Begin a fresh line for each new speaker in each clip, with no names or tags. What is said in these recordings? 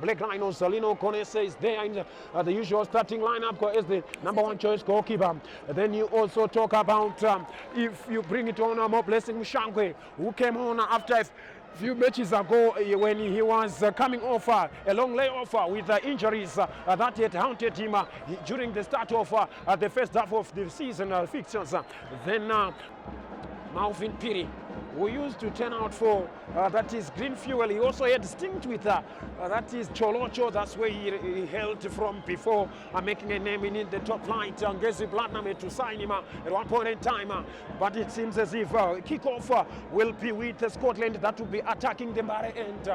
Black Rhinos. Lino Konese is there in the usual starting lineup as the #1 choice goalkeeper. Then you also talk about if you bring it on Mo Blessing Mshangwe, who came on after a few matches ago when he was coming off a long layoff with injuries that had haunted him during the start of the first half of the season fixtures. Then Malvin Piri, who used to turn out for that is Green Fuel. He also had stint with that is Cholocho. That's where he held from before making a name in the top flight. Ngezi Platinum to sign him at one point in time. But it seems as if kickoff will be with Scotland. That will be attacking the Mare end,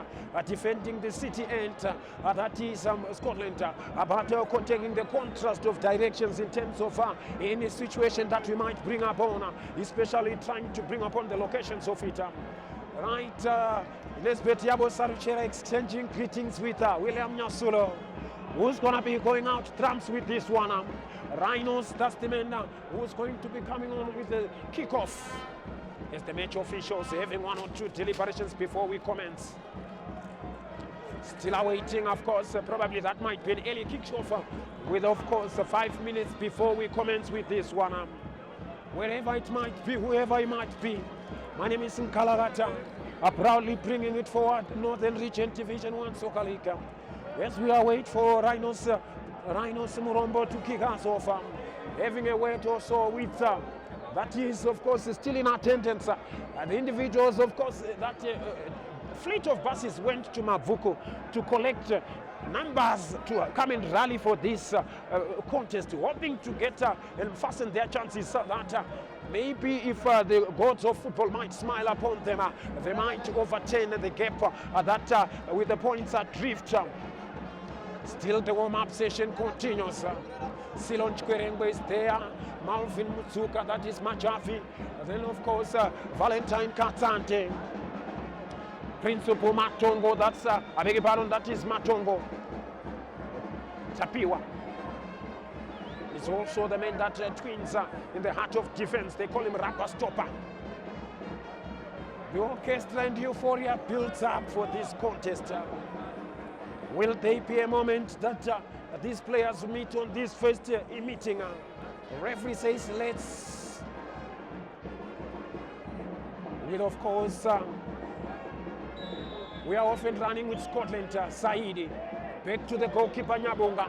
defending the City end. That is Scotland. But taking the contrast of directions in terms of any situation that we might bring upon, especially trying to bring upon the locations of it. Right, Elizabeth Yabo Saruchera exchanging greetings with William Nyasulo, who's going to be going out trumps with this one. Rhinos, that's the man who's going to be coming on with the kickoff. As the match officials having 1 or 2 deliberations before we commence. Still awaiting, of course, probably that might be an early kickoff with, of course, 5 minutes before we commence with this one. Wherever it might be, whoever it might be. My name is Nkalarata, proudly bringing it forward, Northern Region Division 1 Soccer League. Yes, we are waiting for Rhinos Murombo to kick us off. Having a wait also with, that is, of course, still in attendance. The individuals, of course, that fleet of buses went to Mavuko to collect numbers to come and rally for this contest, hoping to get and fasten their chances so that maybe if the gods of football might smile upon them, they might overturn the gap that with the points adrift. Still the warm-up session continues. Silon Chikwerengwe is there, Malvin Mutsuka, that is Machafi, then of course Valentine Katsante, Principal Matongo, that's I beg your pardon, that is Matongo. Tapiwa is also the man that twins in the heart of defense. They call him Rapper Stopper. The orchestra and euphoria builds up for this contest. Will there be a moment that these players meet on this first meeting? The referee says let's. With of course, we are often running with Scotland, Saidi. Back to the goalkeeper Nyabonga.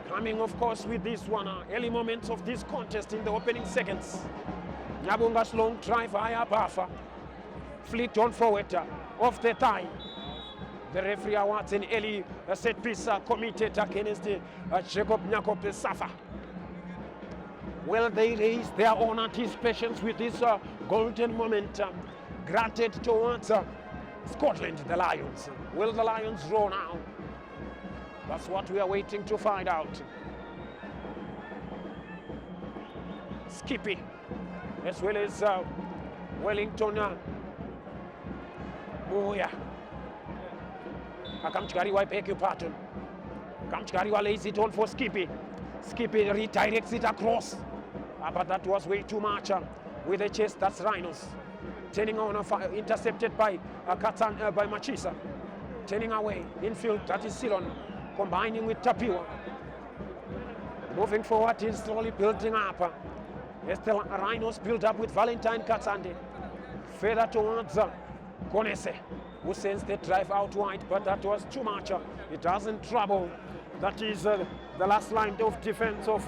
Coming of course with this one, early moments of this contest in the opening seconds. Nyabonga's long drive higher buffer. Flicked on forward, off the thigh. The referee awards an early set piece committed against Jacob Nyakope Safa. Will they raise their own anticipations with this golden moment granted towards Scotland, the Lions? Will the Lions roll now? That's what we are waiting to find out. Skippy, as well as Wellington Chauya. Kamchikariwa, I beg your pardon. Kamchikariwa lays it on for Skippy. Skippy redirects it across. But that was way too much with the chest. That's Rhinos. Turning on, intercepted by by Machisa. Turning away, infield, that is Silon. Combining with Tapiwa. Moving forward, is slowly building up. As the Rhinos build up with Valentine Katsande. Further towards Konese, who sends the drive out wide, but that was too much. It doesn't trouble. That is the last line of defense of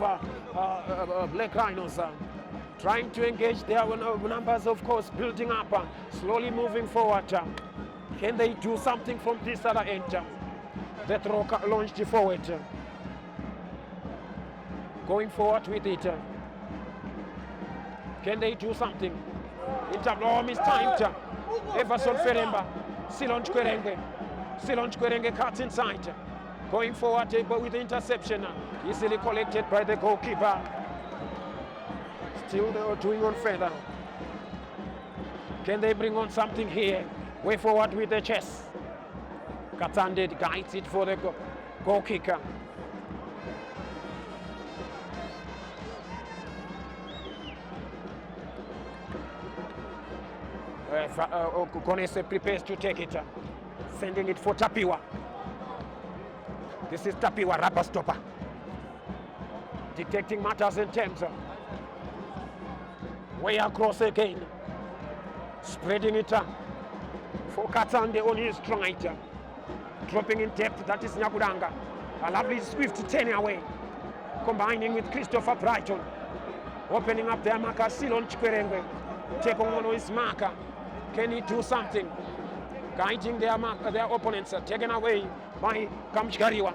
Black Rhinos. Trying to engage their numbers, of course, building up, slowly moving forward. Can they do something from this other end? The throw launched forward. Going forward with it. Can they do something? Oh, mistimed. Everson Feremba. Silon Chikwerengwe. Silon Chikwerengwe cuts inside. Going forward but with the interception. Easily collected by the goalkeeper. Still doing on further. Can they bring on something here? Way forward with the chest. Katsande guides it for the goal kicker. Konese prepares to take it. Sending it for Tapiwa. This is Tapiwa, rubber stopper. Detecting matters in terms. Way across again. Spreading it for Katande on his stride. Dropping in depth, that is Nyakudanga. A lovely swift turn away. Combining with Christopher Brighton. Opening up their marker, Silon Chipembere. Take on his marker. Can he do something? Guiding their opponents, taken away by Kamchgariwa.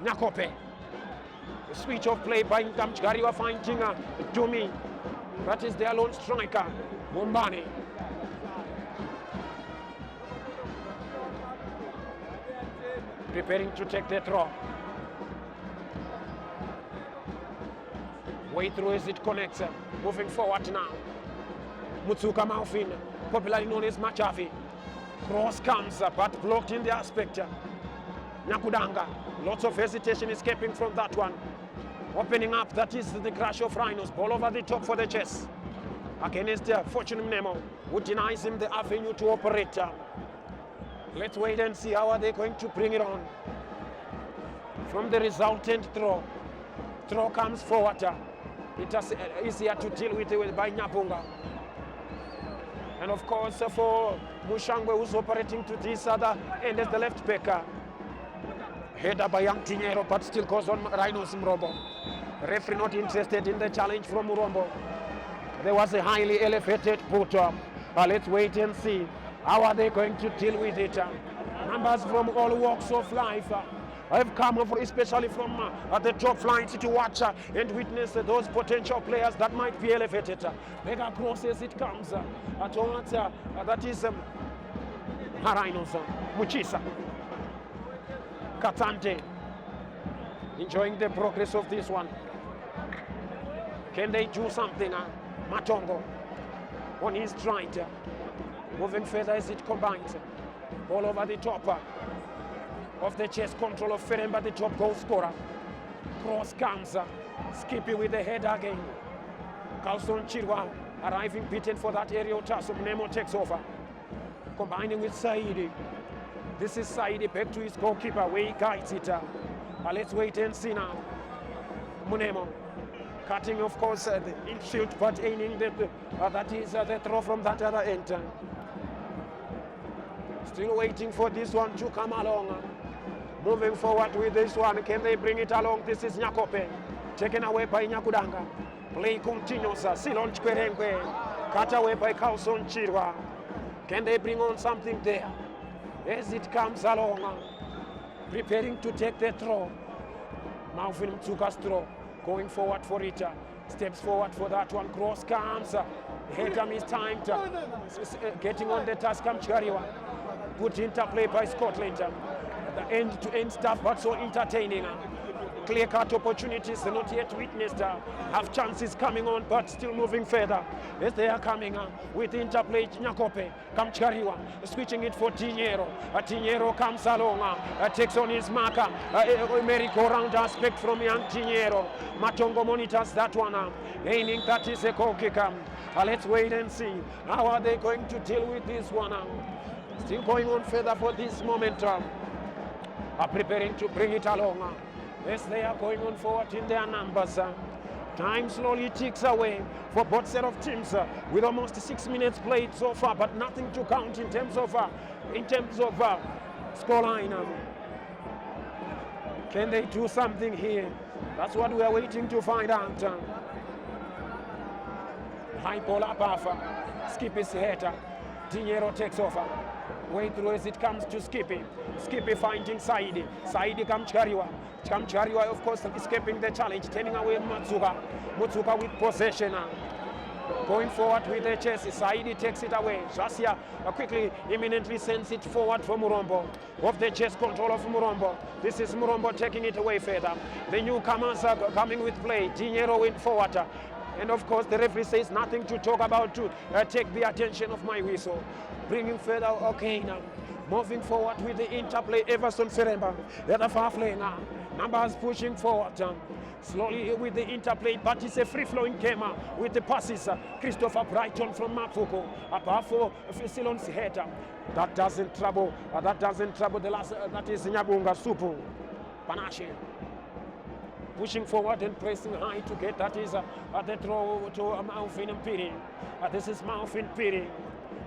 Nyakope. The switch of play by Kamchgariwa finding Dumi. That is their lone striker, Mumbani. Preparing to take the throw. Way through as it connects. Moving forward now. Mutsuka Maufin, popularly known as Machavi. Cross comes, but blocked in the aspect. Nyakudanga, lots of hesitation escaping from that one. Opening up, that is the crash of Rhinos. Ball over the top for the chess. Against Fortune Nemo, who denies him the avenue to operate. Let's wait and see how are they going to bring it on. From the resultant throw. Throw comes forward. It is easier to deal with it by Nyapunga. And of course for Mushangwe, who's operating to this other end as the left backer. Header by Young Tinero, but still goes on Rhinos Murombo. Referee not interested in the challenge from Murombo. There was a highly elevated put. Let's wait and see. How are they going to deal with it? Numbers from all walks of life have come over, especially from the top flights, to watch and witness those potential players that might be elevated. Mega crosses it comes towards that is Rhinos, Muchisa. Katante enjoying the progress of this one. Can they do something? Matongo on his stride. Moving further as it combines. All over the top of the chest control of Feremba, the top goal scorer. Cross comes. Skippy with the head again. Carlson Chirwa arriving beaten for that aerial toss. Nemo takes over. Combining with Saidi. This is Saidi back to his goalkeeper where he guides it. Let's wait and see now. Munemo cutting, of course, the infield, but aiming that is the throw from that other end. Still waiting for this one to come along. Moving forward with this one. Can they bring it along? This is Nyakope. Taken away by Nyakudanga. Play continues. Silon Chipembere. Cut away by Carlson Chirwa. Can they bring on something there? As it comes along. Preparing to take the throw. Malvin Mtsuka's throw. Going forward for it. Steps forward for that one. Cross comes. Headham is timed. Getting on the task. Kamchgariwa. Good interplay by Scotland. The end-to-end stuff, but so entertaining. Clear-cut opportunities not yet witnessed. Have chances coming on, but still moving further. As they are coming with interplay, Nyakope, Kamchgariwa, switching it for Tinero. Tinero comes along, takes on his marker. Merry-go-round aspect from young Tinero. Matongo monitors that one. Aiming, that is a goal kick. Let's wait and see. How are they going to deal with this one? Still going on further for this moment. Preparing to bring it along. Yes, they are going on forward in their numbers. Time slowly ticks away for both set of teams with almost 6 minutes played so far, but nothing to count in terms of scoreline. Can they do something here? That's what we are waiting to find out. High ball up half. Skippy's header. Dinero takes over. Way through as it comes to Skippy. Skippy finding Saidi. Saidi Kamchgariwa. Kamchgariwa, of course, escaping the challenge, turning away Mutsuka. Mutsuka with possession. Going forward with the chase. Saidi takes it away. Jasia quickly, imminently sends it forward for Murombo. Of the chase control of Murombo. This is Murombo taking it away further. The newcomers are coming with play. Dinero went forward. And of course, the referee says nothing to talk about to take the attention of my whistle. Bringing further, okay now. Moving forward with the interplay, Everson Feremba, the other far flanger. Numbers pushing forward. Slowly with the interplay, but it's a free-flowing game with the passes. Christopher Brighton from Mafuko, above for Silon's head. That doesn't trouble the last, that is Nyabunga Supu. Panache pushing forward and pressing high to get that is the throw to Malvin Piri. This is Malvin Piri.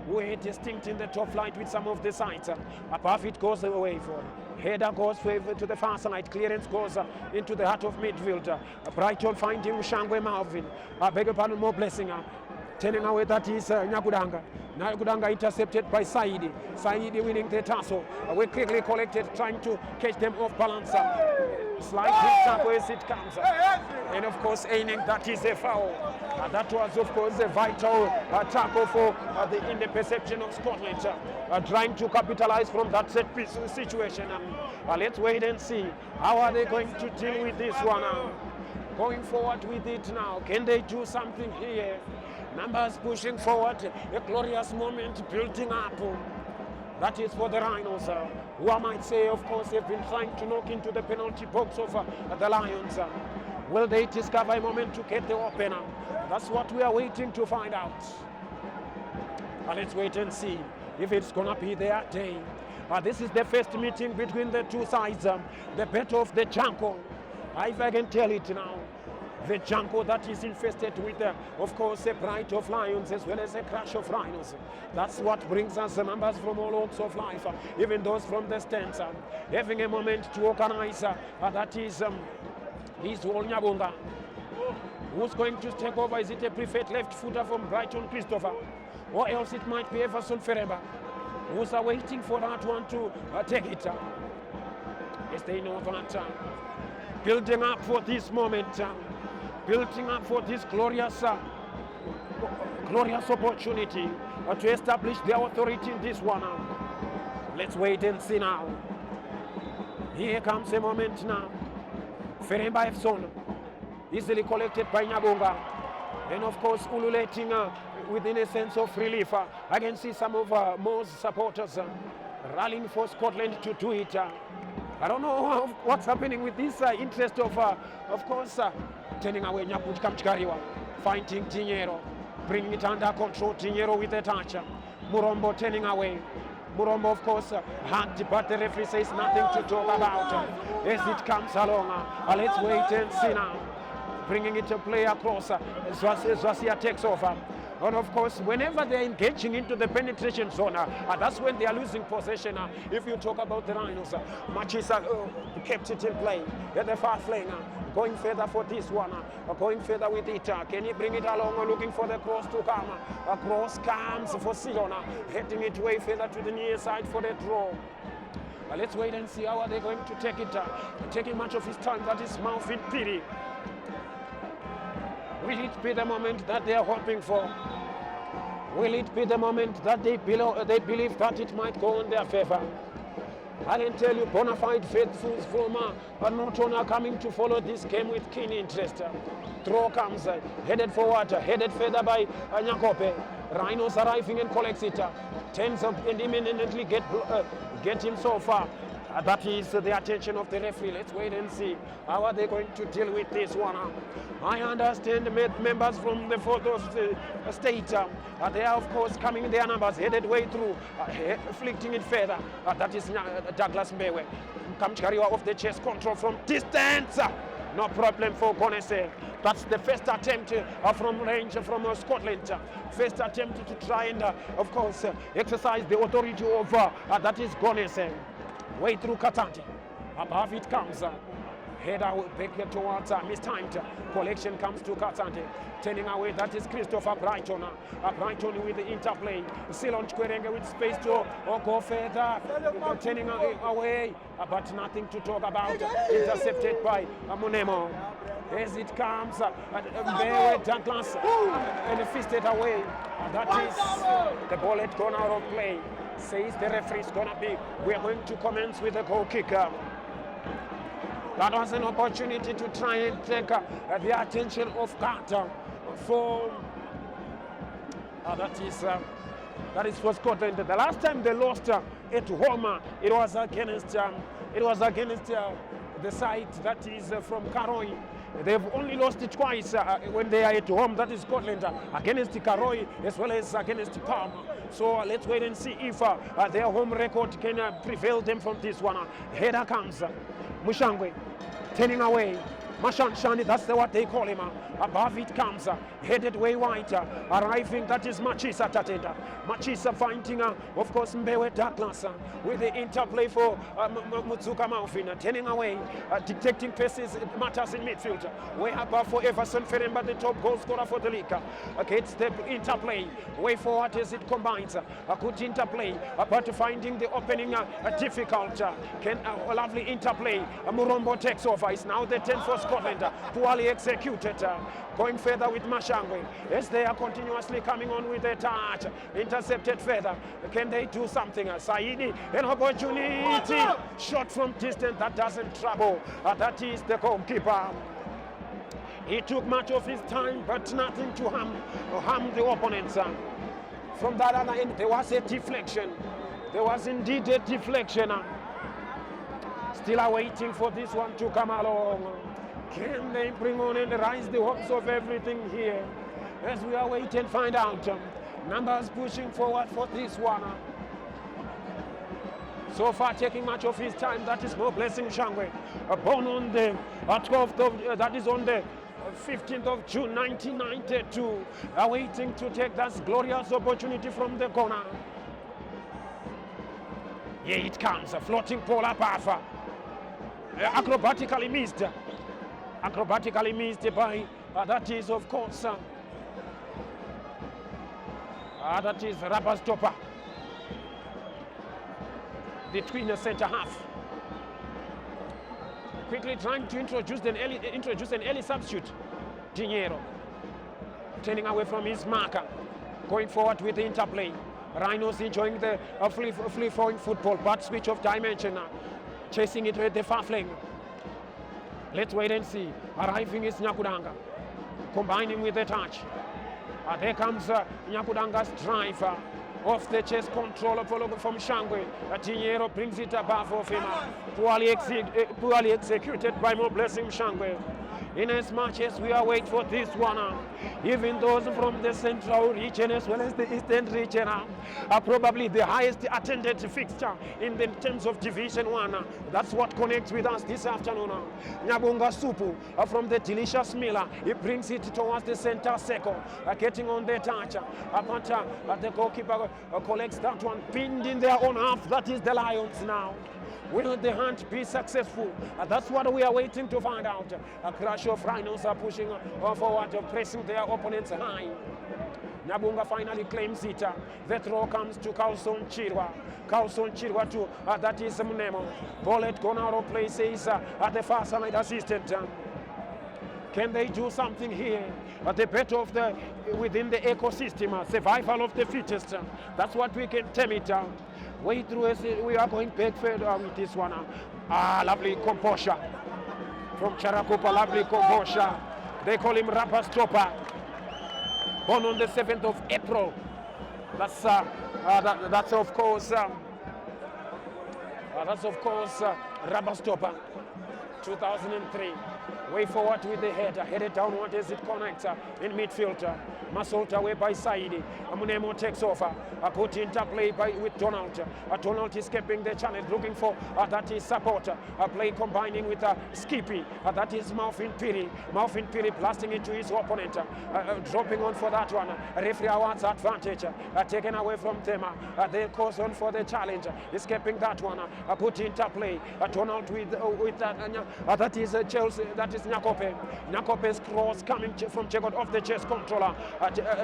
Way distinct in the top flight with some of the sides. Above it goes away for. Header goes to the far side. Clearance goes into the heart of midfield. Brighton finding Shangwe Malvin. I beg your pardon, more blessing. Turning away that is Nyagudanga. Nyagudanga intercepted by Saidi. Saidi winning the tussle. We quickly collected, trying to catch them off balance. Slight tap as it comes. And of course, aiming that is a foul. That was, of course, a vital tackle for in the perception of Scotland. Trying to capitalize from that set piece situation. Let's wait and see. How are they going to deal with this one? Going forward with it now. Can they do something here? Numbers pushing forward. A glorious moment building up. That is for the Rhinos, who I might say, of course, have been trying to knock into the penalty box of the Lions. Will they discover a moment to get the opener? That's what we are waiting to find out. Let's wait and see if it's going to be their day. This is the first meeting between the two sides. The battle of the jungle. If I can tell it now. The jungle that is infested with, of course, a pride of lions as well as a crash of rhinos. That's what brings us members from all walks of life, even those from the stands, having a moment to organize. That is Nyabunga. Who's going to take over? Is it a preferred left footer from Brighton, Christopher? Or else it might be Everson Ferreira, who's waiting for that one to take it. Yes, they know that. Building up for this moment. Building up for this glorious opportunity to establish their authority in this one. Let's wait and see now. Here comes a moment now. Feremba Efson, easily collected by Nyabunga. And of course, ululating within a sense of relief. I can see some of Mo's supporters rallying for Scotland to do it. I don't know what's happening with this interest of course, turning away Nyakuch Kamchkariwa, finding Tignero, bringing it under control. Tignero with a touch. Murombo turning away. Murombo, of course, hacked, but the referee says nothing to talk about as it comes along. Let's wait and see now. Bringing it to play across. Zwasia takes over. And of course, whenever they're engaging into the penetration zone, that's when they are losing possession. If you talk about the Rhinos, matches kept it in play. At the far flank, going further for this one, going further with it. Can he bring it along, looking for the cross to come? A cross comes for Siona, heading it way further to the near side for the draw. Let's wait and see how are they going to take it. Taking much of his time, that is Malvin Piri. Will it be the moment that they are hoping for? Will it be the moment that they believe that it might go in their favor? I can tell you, bona fide faithfuls from Norton are coming to follow this game with keen interest. Throw comes, headed forward, headed further by Nyakope. Rhinos arriving and collects it. Tends and imminently get him so far. That is the attention of the referee. Let's wait and see how are they going to deal with this one. I understand members from the fourth state, they are of course coming in their numbers, headed way through, flicking it further. That is Douglas Mbewe. Kamchkariwa off the chest, control from distance. No problem for Gonese. That's the first attempt from range from Scotland. First attempt to try and, of course, exercise the authority of that is Gonese. Way through Katante. Above it comes. Header back towards mistimed. Collection comes to Katante. Turning away, that is Christopher Brighton. Brighton with the interplay. Silon Chkwerenge with space to go further. Turning away, but nothing to talk about. Intercepted by Munemo. As it comes, Mbewe Douglas and fisted away. That is the ball had gone out of play. Says the referee is going to be, we are going to commence with the goal kicker. That was an opportunity to try and take the attention of Carter for that is for Scotland. The last time they lost at home, it was against the side that is from Caroy. They've only lost it twice when they are at home. That is Scotland against Karoi as well as against Palm. So let's wait and see if their home record can prevail them from this one. Header comes. Mushangwe turning away. Mashanshani, that's what they call him. Above it comes, headed way wide, arriving, that is Machisa Tatenda. Machisa finding, of course, Mbewe Douglas with the interplay for Mutsuka Maufin, turning away, detecting paces, matters in midfield. Way above for Everson Feremba, the top goal scorer for the league. Against the interplay, way forward as it combines. A good interplay, but finding the opening difficult. A lovely interplay. Murombo takes over. It's now the 10 for Scotland, poorly executed. Going further with Mashangwe as they are continuously coming on with a touch. Intercepted further. Can they do something? Saidi, an opportunity. Shot from distance that doesn't trouble. That is the goalkeeper. He took much of his time, but nothing to harm the opponents. From that other end, there was a deflection. There was indeed a deflection. Still awaiting for this one to come along. Can they bring on and rise the hopes of everything here? As we are waiting and find out. Numbers pushing forward for this one. So far taking much of his time, that is no blessing Shangwe. Born on the 12th of, that is on the 15th of June 1992. Awaiting to take that glorious opportunity from the corner. Here it comes, a floating pole up half. Acrobatically missed. Acrobatically missed by, that is of course, that is rubber stopper. Between the centre half. Quickly trying to introduce an early substitute. Dinero. Turning away from his marker. Going forward with the interplay. Rhinos enjoying the free-flowing football, but switch of dimension now. Chasing it with the far flank. Let's wait and see. Arriving is Nyakudanga. Combining with the touch. There comes Nyakudanga's drive off the chest control from Shangwe. Dinero brings it above of him. Poorly executed by more blessing Shangwe. In as much as we are waiting for this one, even those from the central region as well as the eastern region are probably the highest attended fixture in the terms of Division 1. That's what connects with us this afternoon. Nyabunga Supu from the delicious Miller, he brings it towards the center circle, getting on the touch. But the goalkeeper collects that one, pinned in their own half. That is the Lions now. Will the hunt be successful? That's what we are waiting to find out. A crash of Rhinos are pushing forward, pressing their opponents high. Nyabunga finally claims it. The throw comes to Carlson Chirwa. Carlson Chirwa to, that is Mnemo. Bullet gone out of place, says at the far side assistant. Can they do something here? The better of the, within the ecosystem, survival of the fittest. That's what we can term it. Way through as we are going back further with this one. Lovely composure from Charakupa, lovely composure. They call him Rapper Stopper. Born on the 7th of April. That's of course Rapper Stopper. 2003. Way forward with the head, headed downward as it connects in midfield. Muscled away by Saidi. Amunemo takes over. A good interplay with Donald. Donald escaping the challenge, looking for that is support. A play combining with Skippy. That is Malfin Piri. Malfin Piri blasting into his opponent. Dropping on for that one. Referee awards advantage. Taken away from them. They course on for the challenge. Escaping that one. A good interplay. Donald with that is Chelsea. That is Nyakope. Nyakope's cross coming from Chegod off the chest controller.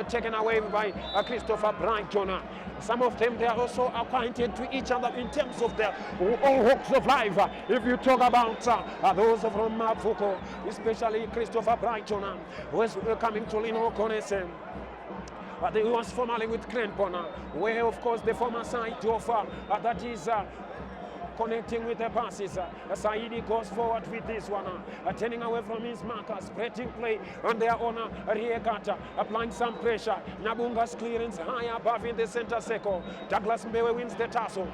Taken away by Christopher Brighton. Some of them, they are also acquainted to each other in terms of their own walks of life. If you talk about those from Mafuko, especially Christopher Brighton, who is coming to Lino Conesen. He was formerly with Crampon, where of course the former side of that is connecting with the passes. Saidi goes forward with this one, turning away from his marker, spreading play on their own rear gutter, applying some pressure. Nabunga's clearance high above in the center circle. Douglas Mbewe wins the tussle.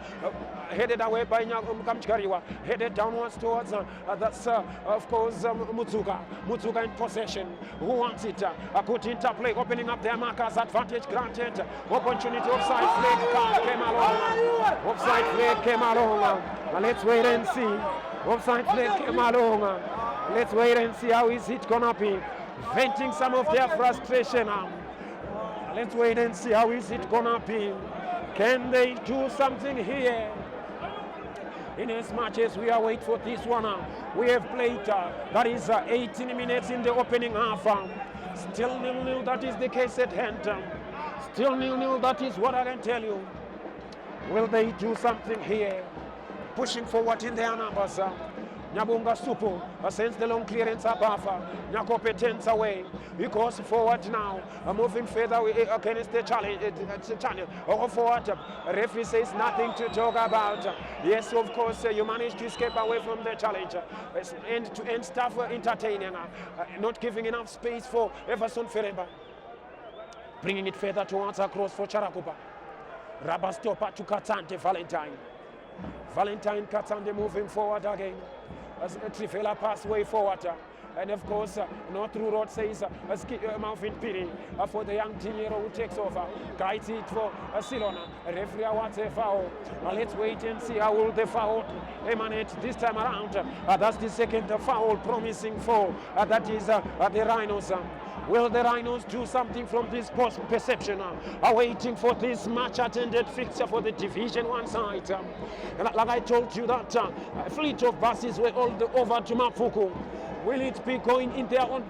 headed away by Kamchkariwa, headed downwards towards that's of course Mutsuga. Mutsuga in possession. Who wants it? A good interplay, opening up their markers. Advantage granted. Opportunity. Offside flag came along. Offside flag came along. Let's wait and see. Offside flag came along. Let's wait and see how is it gonna be. Venting some of their frustration. Let's wait and see how is it gonna be. Can they do something here? In as much as we await for this one, we have played, that is 18 minutes in the opening half. Still 0-0, that is the case at hand. Still 0-0, that is what I can tell you. Will they do something here? Pushing forward in their numbers. Nyabunga Supu sends the long clearance above. Nyakope turns away. He goes forward now, moving further against the challenge. Forward. Referee says nothing to talk about. Yes, of course, you managed to escape away from the challenge. End-to-end stuff entertaining. Not giving enough space for Everson Fereba. Bringing it further towards across for Charakupa. Rabastopa to Katante Valentine. Valentine Katante moving forward again. As Trifela pass way forward. And of course, North Through Road says Malvin Piri for the young team hero who takes over. Guides it for Silona. Referee wants a foul. Let's wait and see how will the foul emanate this time around. That's the second foul promising for that is the Rhinos. Will the Rhinos do something from this post perception? Waiting for this match attended fixture for the Division 1 side. Like I told you that a fleet of buses were all over to Mapuku. Will it be going in their own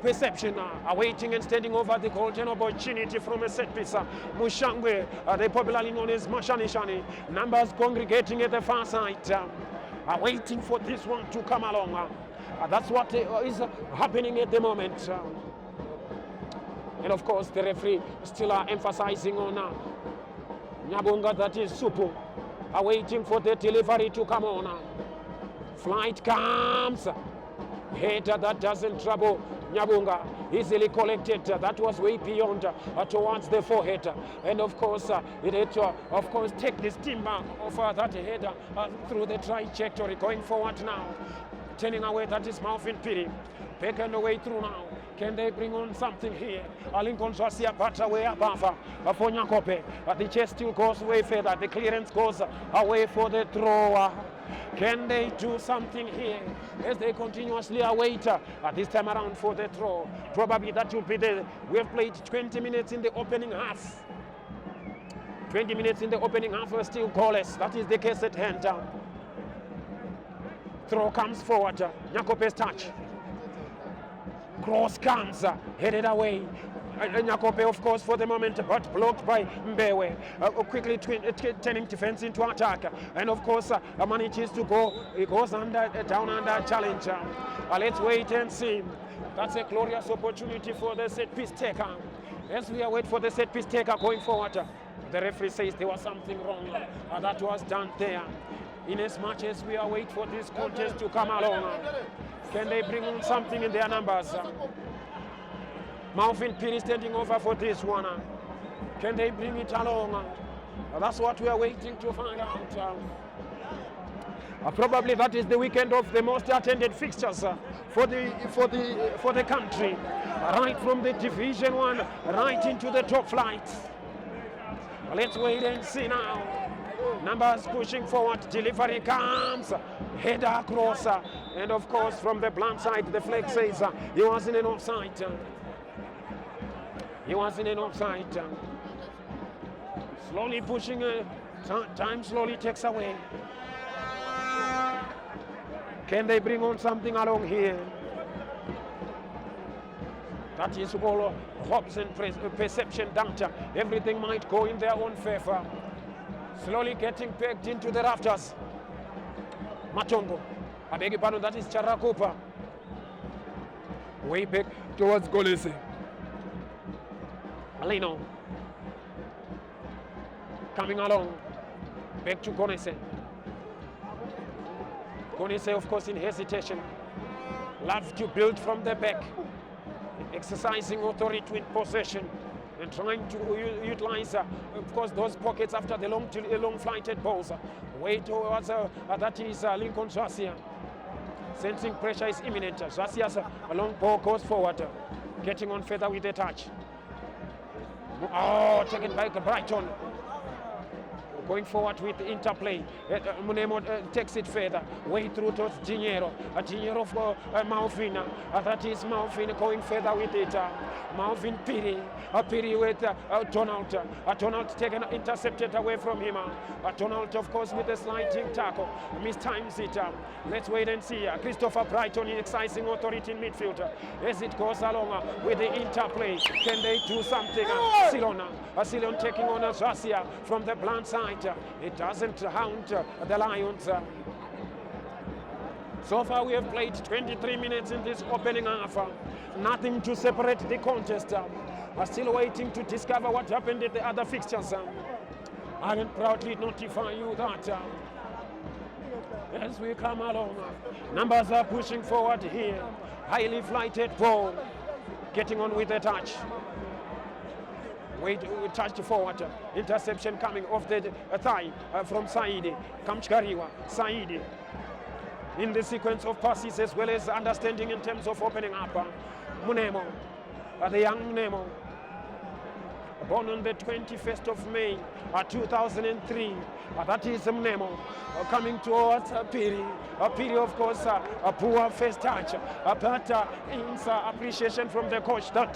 perception? Awaiting and standing over the golden opportunity from a set piece. Mushangwe, they popularly known as Mashanishani. Numbers congregating at the far side. Waiting for this one to come along. That's what is happening at the moment. And of course, the referee still emphasizing on Nyabunga, that is Supu, waiting for the delivery to come on. Flight comes. Header that doesn't trouble Nyabunga, easily collected. That was way beyond towards the forehead. And of course, it had to, of course, take the steam back of that header through the trajectory. Going forward now, turning away, that is Malvin Piri. Back and away through now. Can they bring on something here? Lincoln Swasia Patra way above for Nyakope. The chest still goes way further. The clearance goes away for the thrower. Can they do something here as they continuously await this time around for the throw? Probably that will be the. We have played 20 minutes in the opening half. 20 minutes in the opening half are still goalless. That is the case at hand. Throw comes forward. Nyakope's touch. Cross comes, headed away. Nyakope, of course, for the moment, but blocked by Mbewe. Quickly turning defense into attack. And of course, manages to go. He goes down under challenge. Let's wait and see. That's a glorious opportunity for the set piece taker. As we await for the set piece taker going forward, the referee says there was something wrong that was done there. In as much as we await for this contest to come along, can they bring on something in their numbers? Malvin Piri standing over for this one. Can they bring it along? That's what we are waiting to find out. Probably that is the weekend of the most attended fixtures for the country. Right from the Division 1 right into the top flight. Let's wait and see now. Numbers pushing forward, delivery comes, header across, and of course from the blunt side, the flag says he was in an offside. He was in an offside. Slowly pushing, time slowly takes away. Can they bring on something along here? That is all hopes and perception that everything might go in their own favor. Slowly getting pegged into the rafters. Matongo. I beg your pardon, that is Charakupa. Way back towards Golese. Alino. Coming along. Back to Gonese. Gonese, of course, in hesitation. Love to build from the back. Exercising authority with possession. and trying to utilize, of course, those pockets after the long flighted balls. Way towards, that is Lincoln Chauya. Sensing pressure is imminent. Chauya's long ball goes forward, getting on further with the touch. Oh, taken by Brighton. Going forward with the interplay. Munemo takes it further. Way through towards Dinheiro. Dinheiro for Malvin. That is Malvin going further with it. Malvin Piri. Piri with Donald. Donald taken intercepted away from him. Donald, of course, with a sliding tackle. Mistimes it. Let's wait and see. Christopher Brighton exercising authority in midfield. As it goes along with the interplay. Can they do something? Silon taking on Chauya from the blunt side. It doesn't hound the Lions. So far we have played 23 minutes in this opening half. Nothing to separate the contest. Still waiting to discover what happened at the other fixtures. I can proudly notify you that as we come along, numbers are pushing forward here. Highly flighted ball, getting on with the touch. Wait, touched forward. Interception coming off the thigh from Saidi. Kamchkariwa. Saidi. In the sequence of passes as well as understanding in terms of opening up. Munemo. The young Munemo. Born on the 21st of May 2003. That is Munemo. Coming towards Piri. Piri, of course, a poor first touch. But in appreciation from the coach that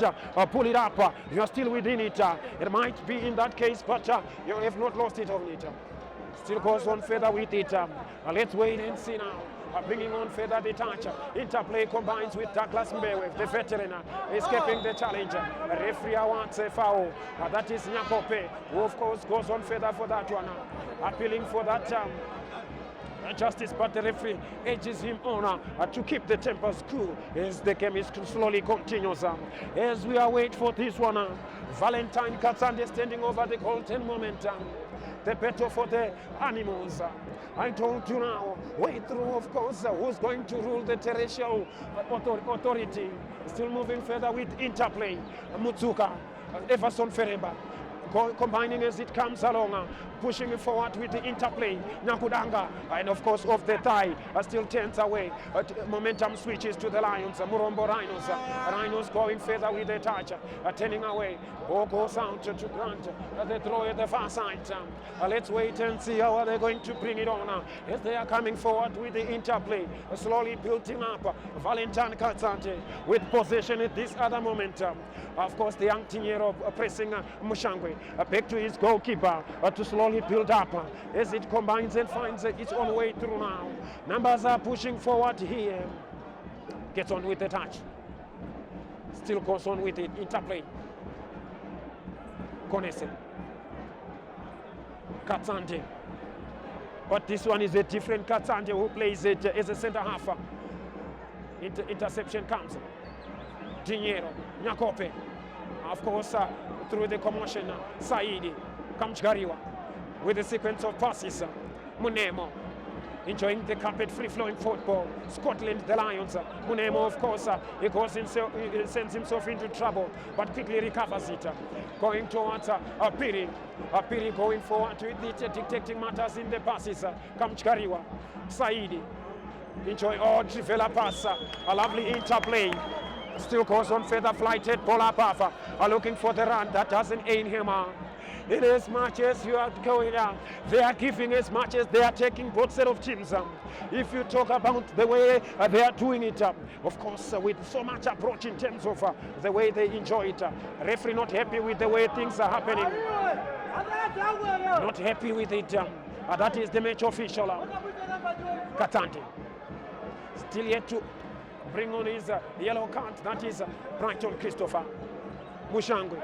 pull it up. You are still within it. It might be in that case, but you have not lost it on it. Still goes on further with it. Let's wait and see now. Bringing on further the touch. Interplay combines with Douglas Mbewe, the veteran, escaping the challenge. Referee wants a foul. That is Nyakope, who of course goes on further for that one. Appealing for that justice, but the referee urges him on to keep the tempers cool as the game is slowly continues. As we await for this one, Valentine Katsande standing over the golden moment. The battle for the animals. I told you now, way through, of course, who's going to rule the terrestrial authority. Still moving further with interplay. Mutsuka, Everson Fereba. Combining as it comes along, pushing it forward with the interplay. Nakudanga, and of course off the thigh, still turns away. Momentum switches to the Lions. Murombo Rhinos. Rhinos going further with the touch, turning away. Ball goes out to Grant. The throw at the far side. Let's wait and see how they're going to bring it on as they are coming forward with the interplay. Slowly building up. Valentine Katsante with possession at this other moment. Of course, the young Dinheiro pressing Mushangwe back to his goalkeeper to slowly build up as it combines and finds its own way through now. Numbers are pushing forward here. Gets on with the touch. Still goes on with it. Interplay. Konese. Katsante. But this one is a different Katsante who plays it as a centre half. Interception comes. Dinheiro, Nyakope, of course, through the commotion, Saidi, Kamchkariwa, with a sequence of passes, Munemo, enjoying the carpet free-flowing football. Scotland, the Lions, Munemo, of course, he sends himself into trouble, but quickly recovers it. Going towards Piri, Piri going forward with it, dictating matters in the passes, Kamchkariwa, Saidi, enjoy Trivela pass, a lovely interplay. Still goes on further flighted ball up, looking for the run that doesn't aim him. In as much as you are going out, they are giving as much as they are taking both set of teams. If you talk about the way they are doing it, of course, with so much approach in terms of the way they enjoy it. Referee not happy with the way things are happening. Not happy with it. That is the match official, Katante. Still yet to bring on his yellow card. That is Brighton Christopher. Mushangwe.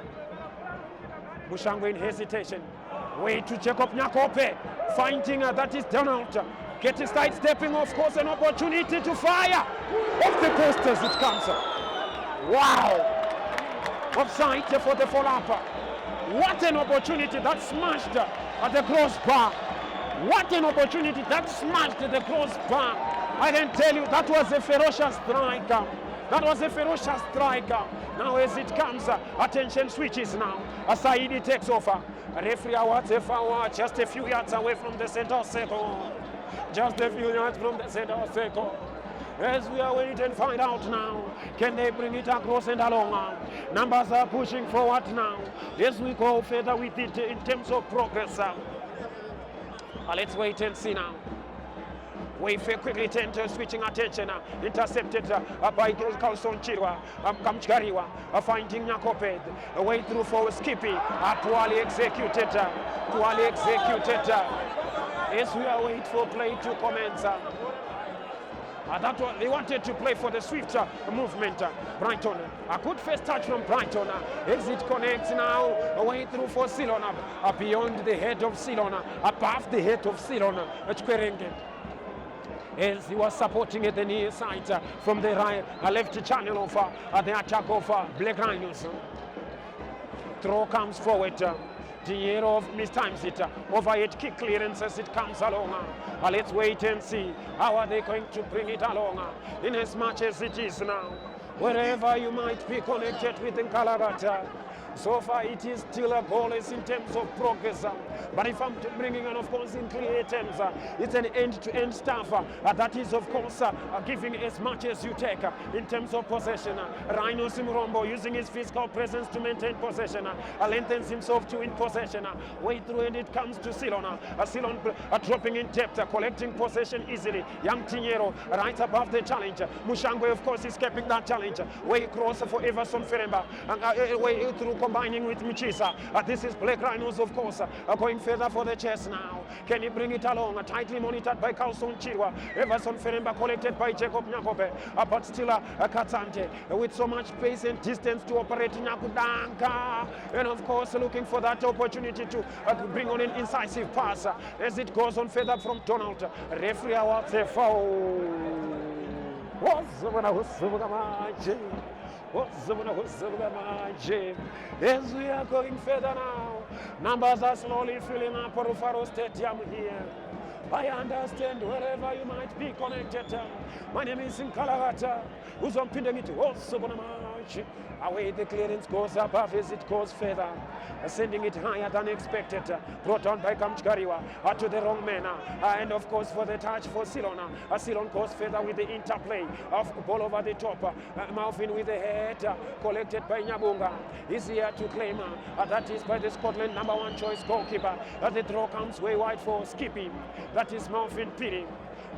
Mushangwe in hesitation. Way to check up Nyakope. Finding that is Donald. Getting sidestepping, of course, an opportunity to fire. Off the posters it comes. Wow. Offside for the follow-up. What an opportunity that smashed at the crossbar. What an opportunity that smashed the crossbar. I can tell you that was a ferocious strike. That was a ferocious strike. Now as it comes, attention switches now. Saidi takes over. Referee awards a foul just a few yards away from the center circle. Just a few yards from the center circle. As we are waiting to find out now, can they bring it across and along? Numbers are pushing forward now. As we go further with it in terms of progress. Let's wait and see now. Wayfair quickly turned to switching attention, intercepted by Carlson Chirwa, Kamchkariwa, finding Nyakoped, way through for Skippy, poorly executed, Yes, we are waiting for play to commence. That was, they wanted to play for the swift movement. Brighton, a good first touch from Brighton. Exit connects now, away through for Ceylon, beyond the head of Ceylon, above the head of Ceylon, Chipembere. As he was supporting at the near side from the right, left channel of the attack of Black Rhinos. Throw comes forward. Diero mistimes it. Overhead kick clearance as it comes along. Let's wait and see how are they going to bring it along. In as much as it is now, wherever you might be connected with Nkalagata. So far it is still a goalless in terms of progress. But if I'm bringing on, of course, in clear terms, it's an end-to-end stuff. That is, of course, giving as much as you take in terms of possession. Rhinos Murombo using his physical presence to maintain possession. Lengthens himself to in possession. Way through and it comes to Ceylon. Ceylon dropping in depth, collecting possession easily. Young Tinyero right above the challenge. Mushangwe, of course, is keeping that challenge. Way across for Everson Feremba. Way through combining with Michisa. This is Black Rhinos, of course, going further for the chase now. Can he bring it along? Tightly monitored by Carlson Chirwa. Everson Feremba collected by Jacob Nyakope. But still Katante with so much pace and distance to operate Nyakudanka. And of course, looking for that opportunity to bring on an incisive pass as it goes on further from Donald. Referee awards a foul. As we are going further now, numbers are slowly filling up Rufaro Stadium here. I understand wherever you might be connected. My name is Nkalagata. Who's on Pindamit? Away the clearance goes above as it goes further, sending it higher than expected. Brought on by Kamchkariwa to the wrong man. And of course for the touch for Ceylon. Ceylon goes further with the interplay of ball over the top. Malvin with the head collected by Nyabunga. He's here to claim. That is by the Scotland #1 choice goalkeeper. The throw comes way wide for Skippy. That is Malvin Piri.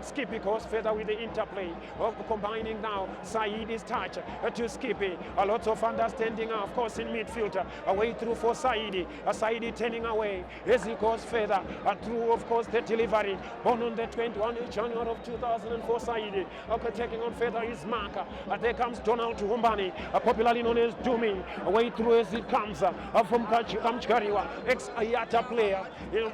Skippy goes further with the interplay of combining now Saidi's touch to Skippy. A lot of understanding, of course, in midfield. Away through for Saidi. Saidi turning away as he goes further through, of course, the delivery. Born on the 21st January of 2004, Saidi. Okay, taking on further his marker. There comes Donald Humbani, popularly known as Dumi. Away through as it comes from Kamchkariwa, ex-Ayata player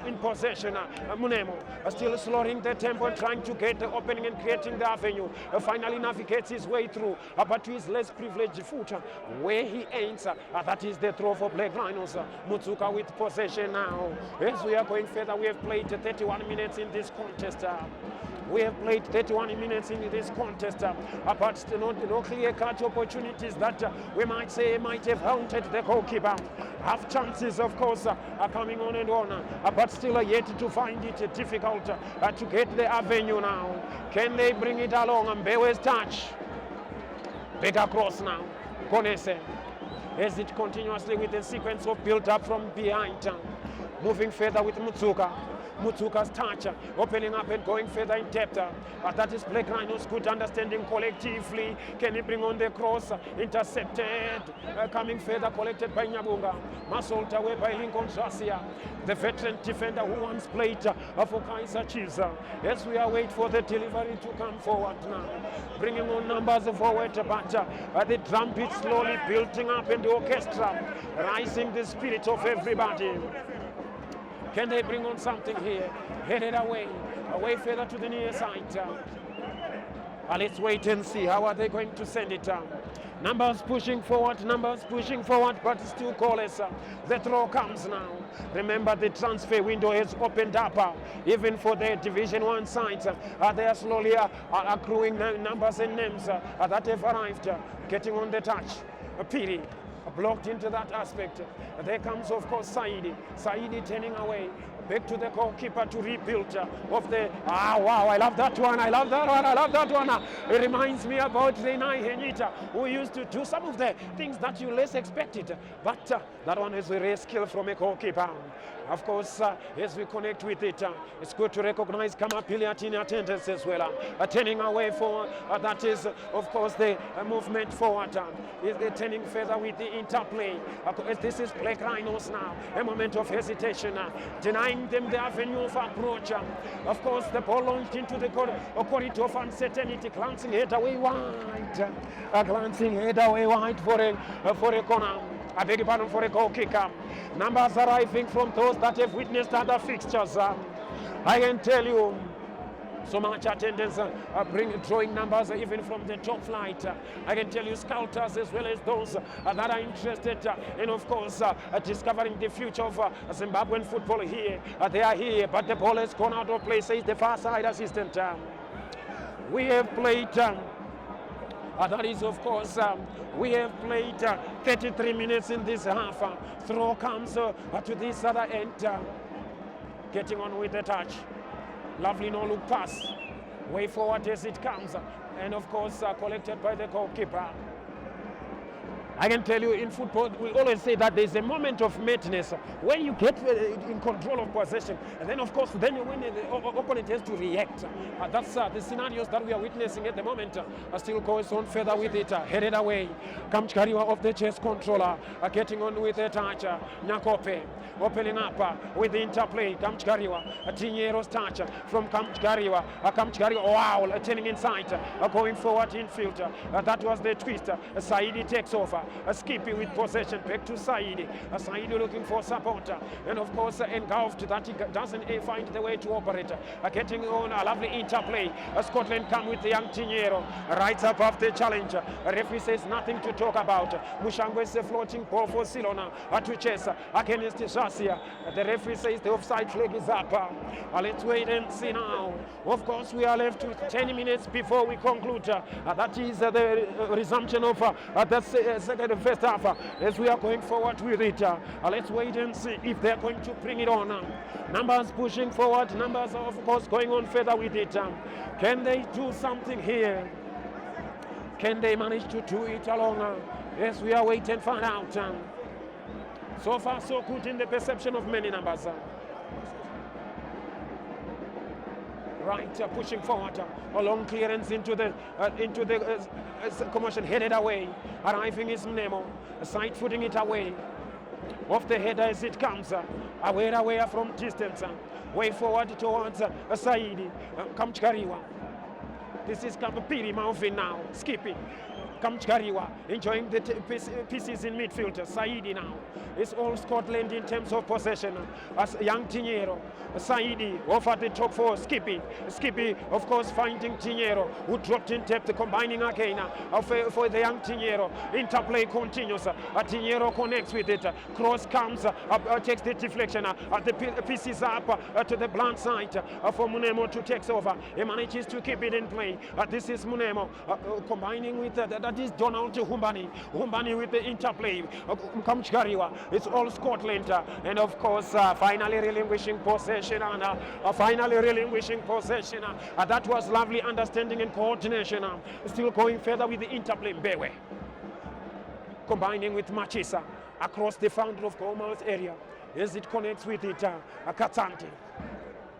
in possession. Munemo still slowing the tempo and trying to get the opening and creating the avenue. Finally navigates his way through, but to his less privileged foot, where he ends. That is the throw for Black Rhinos. Mutsuka with possession now. As we are going further, we have played 31 minutes in this contest. We have played 31 minutes in this contest, but no clear-cut opportunities that we might say might have haunted the goalkeeper. Half chances, of course, are coming on and on, but still yet to find it difficult to get the avenue now. Can they bring it along? Mbewe's touch. Bigger cross now. Konese. As it continuously with the sequence of build-up from behind. Moving further with Mutsuka. Mutsuka's touch, opening up and going further in depth. That is Black Rhinos, good understanding collectively. Can he bring on the cross? Intercepted. Coming further, collected by Nyabunga. Muscled away by Lincoln Jasia, the veteran defender who once played for Kaiser Chiefs. As we are waiting for the delivery to come forward now. Bringing on numbers forward, but the trumpet slowly building up in the orchestra, rising the spirit of everybody. Can they bring on something here? Headed away further to the near side. Let's wait and see how are they going to send it. Numbers pushing forward, but still callers. The throw comes now. Remember, the transfer window has opened up, even for the Division 1 sides. They are slowly accruing numbers and names that have arrived, getting on the touch. Piri blocked into that aspect. There comes, of course, Saidi. Saidi turning away. Back to the goalkeeper to rebuild of the... wow, I love that one. It reminds me about Renai Henita, who used to do some of the things that you less expected. But that one is a rare skill from a goalkeeper. Of course, as we connect with it, it's good to recognize Kamapili in attendance as well. Turning away for that is, of course, the movement forward. Is the turning further with the interplay. This is Black Rhinos now. A moment of hesitation, denying them the avenue of approach. Of course, the ball launched into the corridor of uncertainty, glancing head away wide. Glancing head away wide for a corner. I beg your pardon, for a goal kicker. Numbers arriving from those that have witnessed other fixtures. I can tell you, so much attendance, drawing numbers even from the top flight. I can tell you scouters as well as those that are interested in, of course, discovering the future of Zimbabwean football here. They are here, but the ball has gone out of place, says the far side assistant. We have played... that is, of course, we have played 33 minutes in this half. Throw comes to this other end. Getting on with the touch. Lovely no-look pass. Way forward as it comes. And, of course, collected by the goalkeeper. I can tell you, in football, we always say that there's a moment of madness when you get in control of possession, and then, of course, when the opponent has to react. That's the scenarios that we are witnessing at the moment. Still goes on further with it, headed away. Kamchkariwa of the chess controller, getting on with the touch. Nyakope opening up with the interplay. Kamchkariwa, Tinyero's touch from Kamchkariwa. Kamchkariwa, wow, turning inside, going forward in field. That was the twist. Saidi takes over. Skippy with possession back to Saidi. Saidi looking for support, and of course engulfed that he doesn't find the way to operate. Getting on a lovely interplay. Scotland come with the young Tinero right above the challenge. Referee says nothing to talk about. Mushangwe is a floating ball for Silona to chase against Shasia. The referee says the offside flag is up. Let's wait and see now. Of course, we are left with 10 minutes before we conclude. That is the resumption of the first half, as we are going forward with it. Let's wait and see if they're going to bring it on. Numbers pushing forward, numbers are, of course, going on further with it. Can they do something here? Can they manage to do it along? Yes, we are waiting and find out. So far, so good in the perception of many numbers. Right, pushing forward, a long clearance into the commotion, headed away. Arriving is Mnemo, side footing it away. Off the header as it comes, away from distance. Way forward towards Saidi, Kamchkariwa. This is Kamapiri moving now, skipping. Kamchkariwa enjoying the pieces in midfield. Saidi now. It's all Scotland in terms of possession. As young Tinero, Saidi off at the top for Skippy. Skippy, of course, finding Tinero, who dropped in depth, combining again for the young Tinero. Interplay continues. Tinero connects with it. Cross comes, takes the deflection. The pieces up to the blind side for Munemo to take over. He manages to keep it in play. This is Munemo combining with that is Donald Humbani. Humbani with the interplay. Kamchkariwa. It's all Scotland. And of course, finally relinquishing possession. Finally relinquishing possession. That was lovely understanding and coordination. Still going further with the interplay. Mbewe. Combining with Machisa across the fountain of Gomal's area. As it connects with it. Katsante.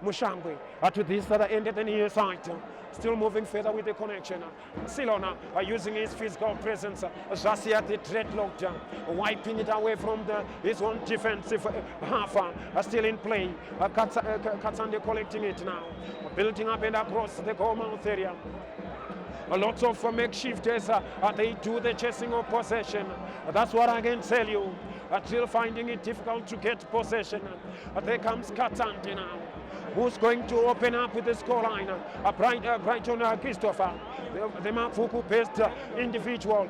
Mushangwe. To this other end at the near side. Still moving further with the connection. Silona using his physical presence. Just at the dreadlocked, wiping it away from his own defensive half. Still in play. Katsande collecting it now. Building up and across the goal mouth area. Lots of makeshifters, they do the chasing of possession. That's what I can tell you. Still finding it difficult to get possession. There comes Katsande now. Who's going to open up with the scoreline? Brighton Christopher. The Mafuku-based individual.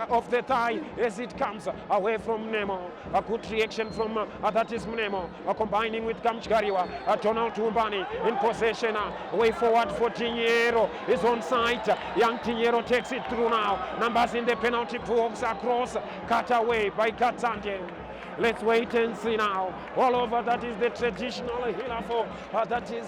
Off the thigh as it comes away from Nemo. A good reaction from that is Nemo. Combining with Kamchkariwa. Donald Tumbani in possession. Way forward for Tiniero. Is on site. Young Tiniero takes it through now. Numbers in the penalty box across. Cut away by Katsante. Let's wait and see now. All over, that is the traditional healer for that is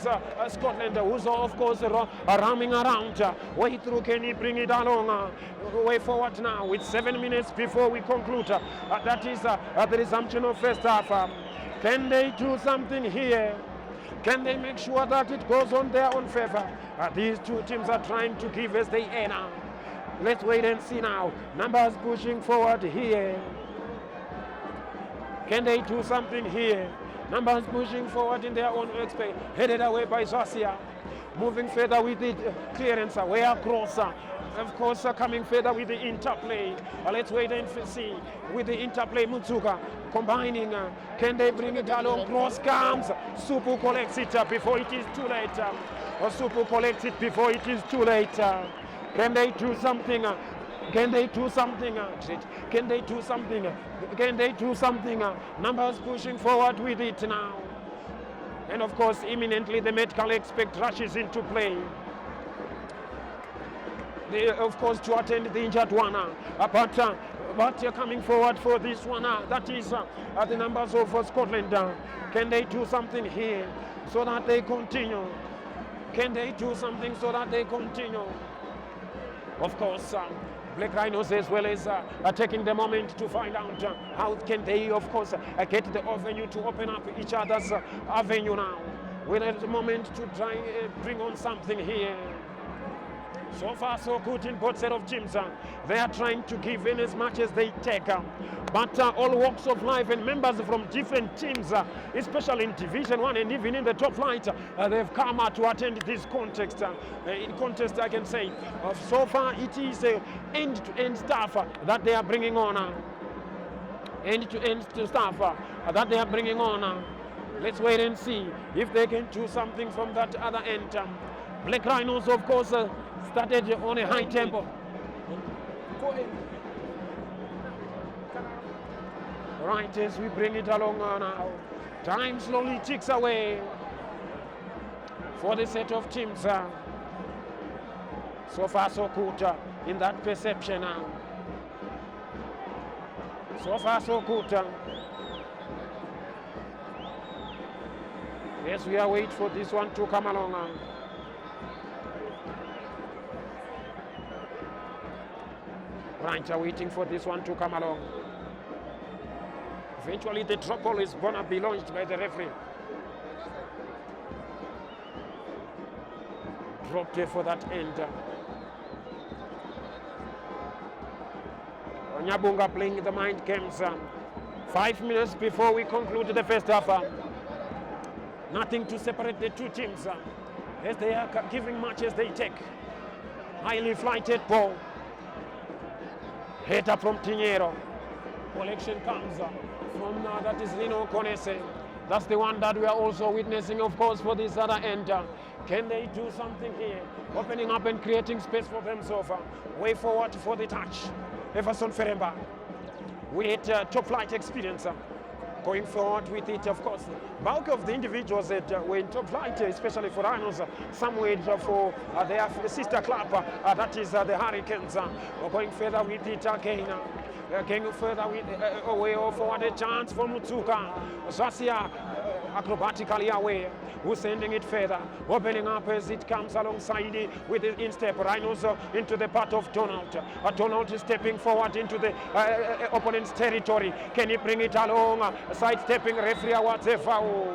Scotland, who's of course roaming around. Way through, can he bring it along? Way forward now with 7 minutes before we conclude. That is the resumption of first half. Can they do something here? Can they make sure that it goes on their own favor? These two teams are trying to give as they enter. Let's wait and see now. Numbers pushing forward here. Can they do something here? Numbers pushing forward in their own space. Headed away by Zasia. Moving further with the clearance away across. Of course, coming further with the interplay. Let's wait and see. With the interplay, Mutsuka combining. Can they bring it along? Cross comes. Supu collects it before it is too late. Supu collects it before it is too late. Can they do something? Can they do something? Can they do something? Can they do something? Numbers pushing forward with it now. And of course, imminently the medical expert rushes into play. They, of course, to attend the injured one. But coming forward for this one, that is the numbers of Scotland. Can they do something here so that they continue? Can they do something so that they continue? Of course, Black Rhinos as well as taking the moment to find out how can they, of course, get the avenue to open up each other's avenue now. We're at the moment to try bring on something here. So far, so good in both set of teams. They are trying to give in as much as they take. But all walks of life and members from different teams, especially in Division 1 and even in the top flight, they've come to attend this contest. In contest, I can say, so far it is end-to-end stuff that they are bringing on. End-to-end stuff that they are bringing on. Let's wait and see if they can do something from that other end. Black Rhinos, of course, started on a high tempo. Right, as we bring it along now. Time slowly ticks away for the set of teams. So far, so good in that perception now. So far, so good. Yes, we are waiting for this one to come along. Right, are waiting for this one to come along. Eventually, the drop ball is going to be launched by the referee. Dropped here for that end. Nyabunga playing the mind games. 5 minutes before we conclude the first half. Nothing to separate the two teams. As they are giving much as they take. Highly flighted ball. Header from Tiniero. Collection comes from that is Lino Konese. That's the one that we are also witnessing, of course, for this other end. Can they do something here? Opening up and creating space for themselves. Way forward for the touch. Everson Feremba with top flight experience. Going forward with it, of course. Bulk of the individuals that were in top flight, especially for Rhinos, some were for their sister club, that is the Hurricanes. Going further with it again. Going further with away forward a chance for Mutsuka. Zasia acrobatically away. Who's sending it further, opening up as it comes alongside with the instep. Rhinos into the part of Donald. Donald is stepping forward into the opponent's territory. Can he bring it along? Sidestepping, referee awards a foul.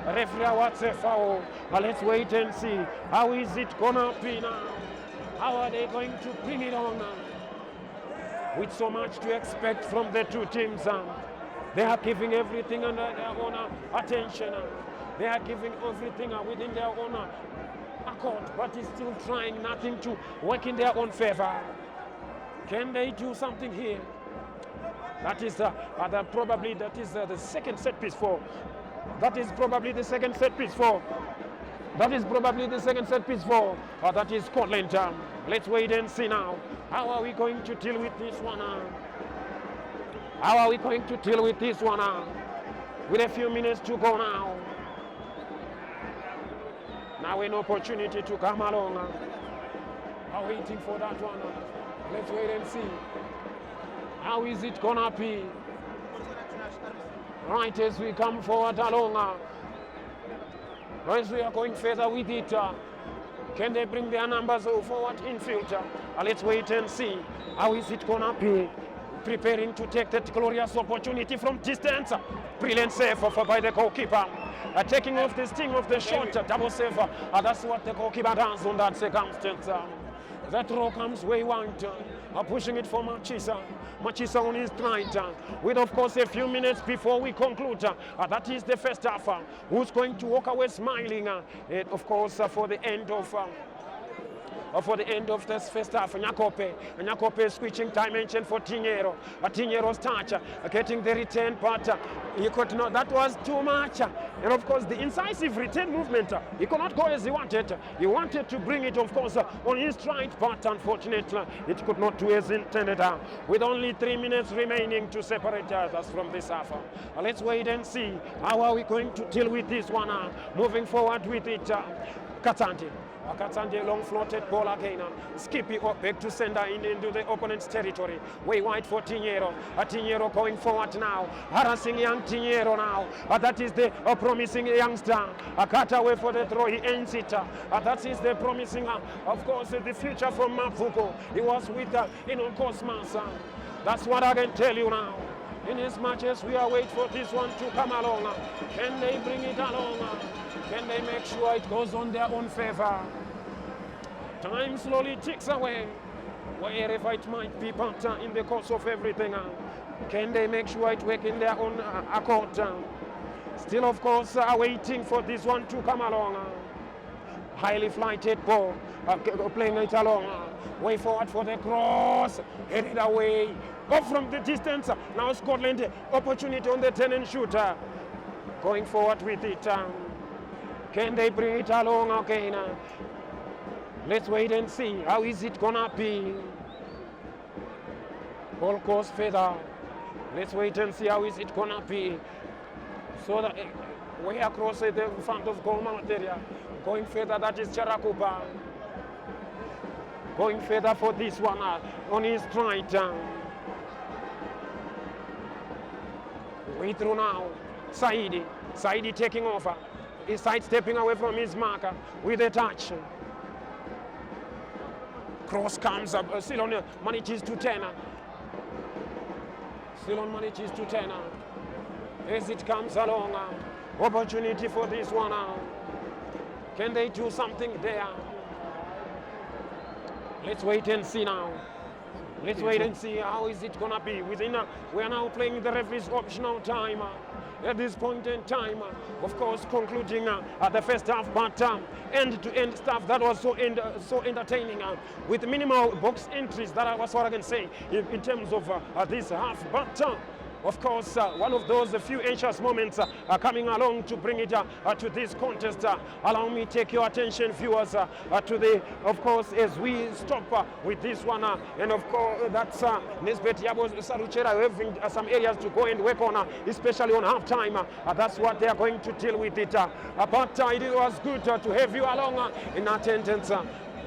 Referee awards a foul. Let's wait and see. How is it gonna be now? How are they going to bring it on now? With so much to expect from the two teams. They are giving everything under their own attention. They are giving everything within their own accord, but is still trying nothing to work in their own favor. Can they do something here? That is probably that is the second set piece for That is probably the second set piece for. That is probably the second set piece for. That is Scotland. Let's wait and see now. How are we going to deal with this one? How are we going to deal with this one? With a few minutes to go now. Now an opportunity to come along. I'm waiting for that one. Let's wait and see. How is it gonna be? Right, as we come forward along. As we are going further with it. Can they bring their numbers forward in future? Let's wait and see. How is it gonna be? Preparing to take that glorious opportunity from distance. Brilliant save by the goalkeeper. Taking off the sting of the shot, double save. That's what the goalkeeper does on that circumstance. That throw comes where you want. Pushing it for Machisa. Machisa on his right. With, of course, a few minutes before we conclude. That is the first half. Who's going to walk away smiling? Of course, for the end of this first half. Nyakope switching dimension for Tinero. Tinero's touch, getting the return, but he could not. That was too much. And of course, the incisive return movement, he could not go as he wanted. He wanted to bring it, of course, on his stride, but unfortunately, it could not do as intended. With only 3 minutes remaining to separate us from this half. Let's wait and see. How are we going to deal with this one? Moving forward with it. Katsante. Katsante long floated ball again. Skippy up back to sender into the opponent's territory. Way wide for Tinero. Tinero going forward now. Harassing young Tinero now. That is the promising youngster. Cut away for the throw. He ends it. That is the promising, of course, the future from Mafuko. He was with Cosmas. That's what I can tell you now. In as much as we are waiting for this one to come along, can they bring it along? Can they make sure it goes on their own favor? Time slowly ticks away, wherever it might be, but in the course of everything, can they make sure it works in their own accord? Still, of course, waiting for this one to come along. Highly flighted ball, playing it along. Way forward for the cross, headed away. Off from the distance. Now Scotland, opportunity on the 10 and shooter. Going forward with it. Can they bring it along again? Let's wait and see. How is it gonna be? Ball goes further. Let's wait and see how is it gonna be. So that way across the front of goal mount area. Going further, that is Charakuba. Going further for this one on his right. Way through now. Saidi taking over. He's sidestepping away from his marker with a touch. Cross comes up. Still on manages to 10. Still on manages to 10. As it comes along. Opportunity for this one. Can they do something there? Let's wait and see now. Let's wait and see how is it gonna be. We are now playing the referee's optional time. At this point in time, of course, concluding the first half, but end-to-end stuff that was so entertaining with minimal box entries. That was what I can say in terms of this half. But of course, one of those few anxious moments coming along to bring it to this contest. Allow me to take your attention, viewers, to the, of course, as we stop with this one. And of course, that's Nisbet Yabo Saruchera having some areas to go and work on, especially on half-time. That's what they are going to deal with it. But it was good to have you along in attendance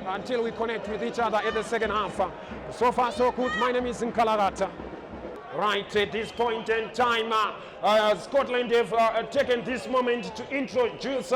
until we connect with each other at the second half. So far, so good. My name is Nkalarata. Right at this point in time, Scotland have taken this moment to introduce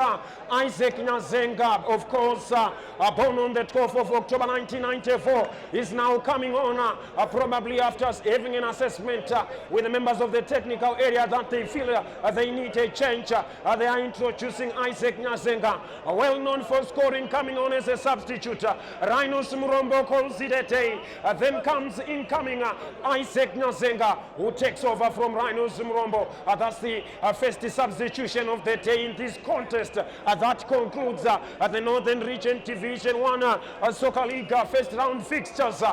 Isaac Nyazenga, of course, born on the 12th of October 1994, is now coming on probably after having an assessment with the members of the technical area that they feel they need a change. They are introducing Isaac Nyazenga, well known for scoring, coming on as a substitute. Rhinos Murombo Kolzidete, then comes incoming Isaac Nyazenga. who takes over from Rhinos Mrombo. That's the first substitution of the day in this contest. That concludes the Northern Region Division 1 Soccer League first round fixtures.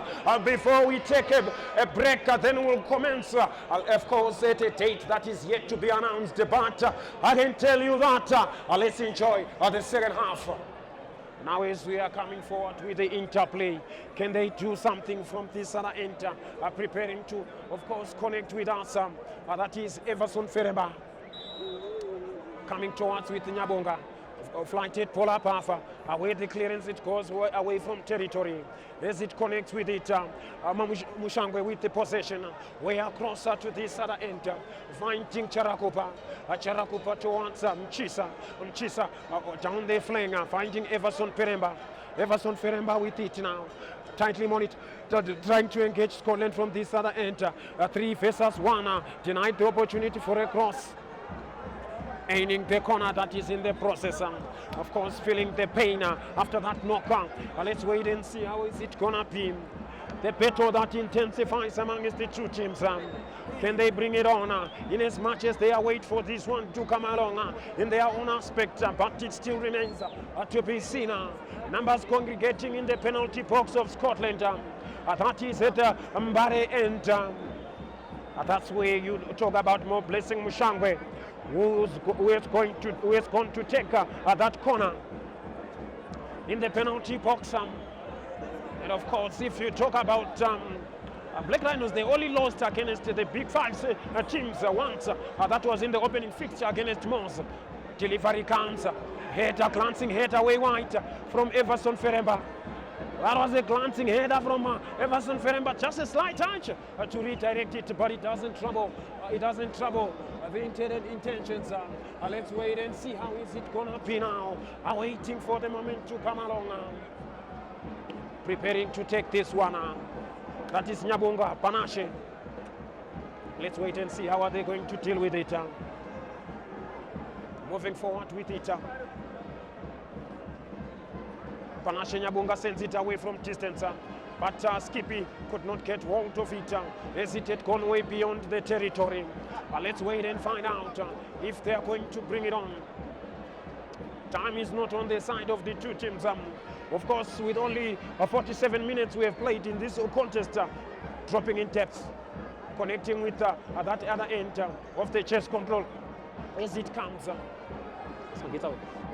Before we take a break, then we'll commence, of course, at a date that is yet to be announced. But I can tell you that let's enjoy the second half. Now as we are coming forward with the interplay, can they do something from this other end? Preparing to, of course, connect with us. That is Everson Feremba. Coming towards with Nyabonga. Flighted polar path, away the clearance, it goes away from territory. As it connects with it, Mushangwe with the possession, way across to this other end, finding Charakupa, Charakupa towards Mchisa, down the flank, finding Everson Feremba. Everson Feremba with it now, tightly monitored, trying to engage Scotland from this other end. 3 versus 1, denied the opportunity for a cross. Aiming the corner that is in the process, of course feeling the pain after that knockout. Let's wait and see how is it gonna be. The battle that intensifies amongst the two teams. Can they bring it on in as much as they await for this one to come along in their own aspect, but it still remains to be seen. Numbers congregating in the penalty box of Scotland. That is at Mbare end. That's where you talk about more Blessing Mushangwe. Who is going to take that corner in the penalty box. And of course, if you talk about Black Rhinos, they only lost against the big 5 teams once. That was in the opening fixture against Mons. Delivery comes, header, glancing header away wide from Everson Feremba. That was a glancing header from Everson Feremba, just a slight touch to redirect it, but it doesn't trouble. The intended intentions. Let's wait and see how is it gonna be now. Waiting for the moment to come along. Preparing to take this one. That is Nyabonga, Panache. Let's wait and see how are they going to deal with it. Moving forward with it. Panache Nyabonga sends it away from distance. But Skippy could not get hold of it as it had gone way beyond the territory. Let's wait and find out if they are going to bring it on. Time is not on the side of the two teams. Of course, with only 47 minutes we have played in this contest, dropping in depth, connecting with that other end of the chest control as it comes.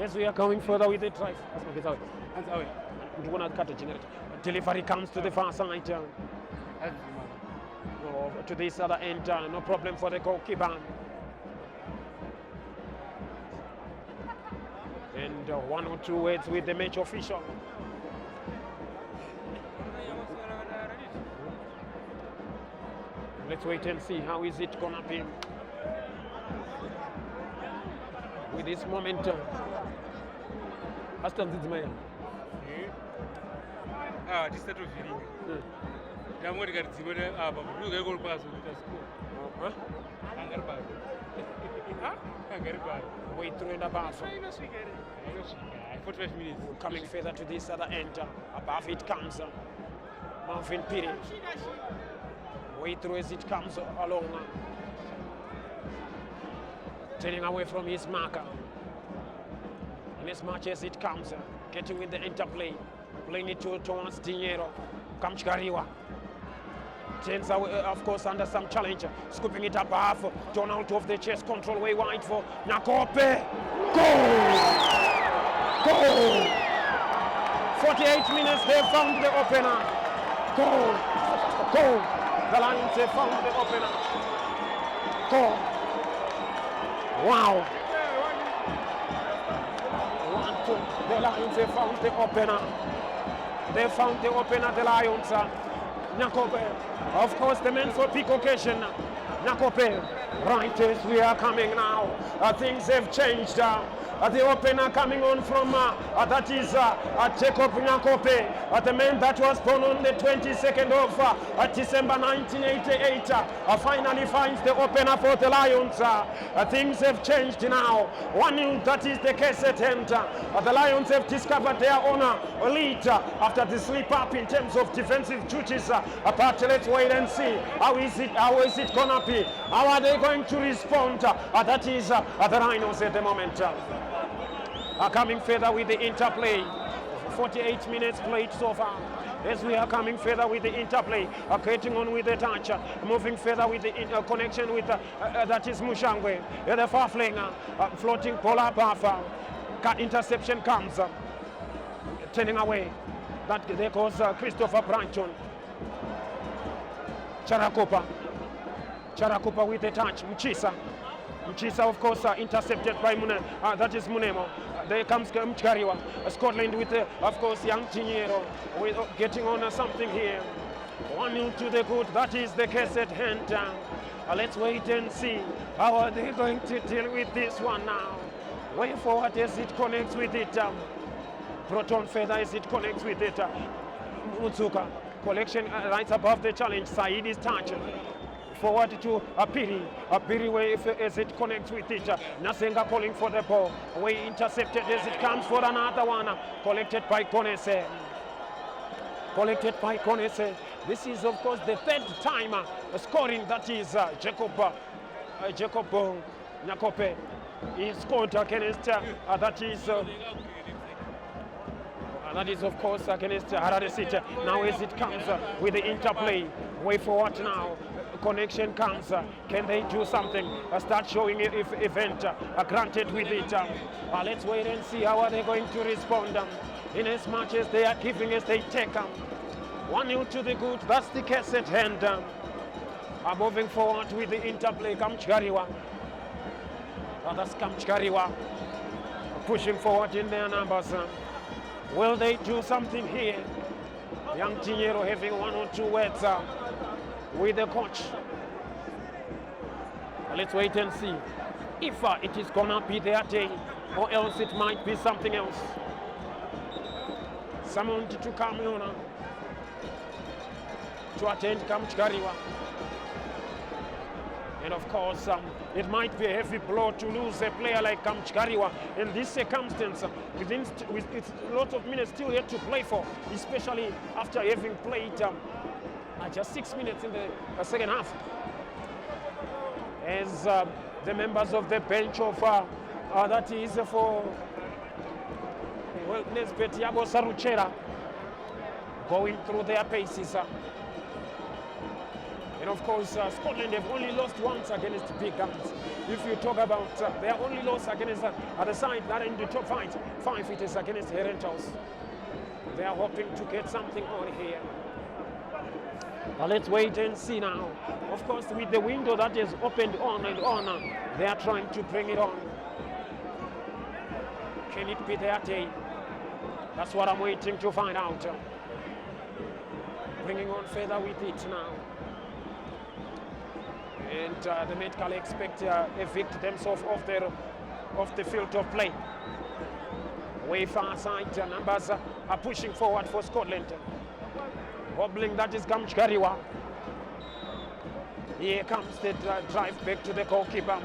As we are coming further with the drive. Delivery comes to the far side. To this other end, no problem for the goalkeeper. And 1 or 2 words with the match official. Let's wait and see how is it gonna be with this momentum. Aston Zidzmaya.
This set of feeling. I'm going to get the goal pass with the school.
Way through in the pass.
45 minutes.
Coming further to this other end. Above it comes Marvin Piri. Way through as it comes along. Turning away from his marker. And as much as it comes, getting with the interplay. Playing it towards Dinero. Kamchkariwa. Turns away, of course, under some challenge. Scooping it up half. Torn out of the chest. Control way wide for Nakope. Goal! Goal! 48 minutes, they found the opener. Goal! Goal! The Lions have found the opener. Goal! Wow! 1-2. The Lions have found the opener. They found the opener, the Lions. Nakope, of course, the men for peak occasion. Nakope, right as we are coming now. Things have changed. the opener coming on from that is Jacob Nyakope, the man that was born on the 22nd of December 1988, finally finds the opener for the Lions. Things have changed now. 1-0, that is the case at hand. The Lions have discovered their own lead after the slip up in terms of defensive duties. But let's wait and see how is it gonna be. How are they going to respond? That is the Rhinos at the moment. Coming further with the interplay. 48 minutes played so far. As we are coming further with the interplay, creating on with the touch, moving further with the connection with that is Mushangwe. The far flanger, floating ball up half. Interception comes, turning away. That there goes Christopher Branchon. Charakopa with the touch. Mchisa, of course, intercepted by that is Munemo. There comes Mchariwa. Scotland with, of course, young Tiniero. With getting on something here. 1-0 to the good. That is the case at hand. Let's wait and see how are they going to deal with this one now. Way forward as it connects with it. Proton feather as it connects with it. Mutsuka. Collection right above the challenge. Said is touching. Forward to Apiri way as it connects with it. Nasenga calling for the ball. Way intercepted as it comes for another one. Collected by Konese. This is, of course, the third time scoring. That is Jacob Nyakope. He scored against that is, of course, against Harare City. Now as it comes with the interplay. Way forward now. Connection comes. Can they do something? Start showing if event granted with it. Let's wait and see how are they going to respond. In as much as they are giving as they take. 1-0 to the good. That's the case at hand. Moving forward with the interplay. Kamchariwa. That's Kamchariwa. Pushing forward in their numbers. Will they do something here? Young Tiniero having 1 or 2 words with the coach. Let's wait and see if it is gonna be their day or else it might be something else. Someone to come on to attend Kamchariwa. And of course, it might be a heavy blow to lose a player like Kamchariwa in this circumstance. With lots of minutes still yet to play for, especially after having played just 6 minutes in the second half. As the members of the bench of that is for Nesbet Yago Saruchera going through their paces. And of course, Scotland have only lost once against big guns. If you talk about their only loss against the side that are in the top 5, it is against Herentals. They are hoping to get something on here. But let's wait and see now. Of course, with the window that is opened on and on, they are trying to bring it on. Can it be their day? That's what I'm waiting to find out. Bringing on further with it now. And the Metcalf expect evict themselves off the field of play. Way far side, numbers are pushing forward for Scotland. Wobbling, that is Kamchariwa. Here comes the drive back to the goalkeeper.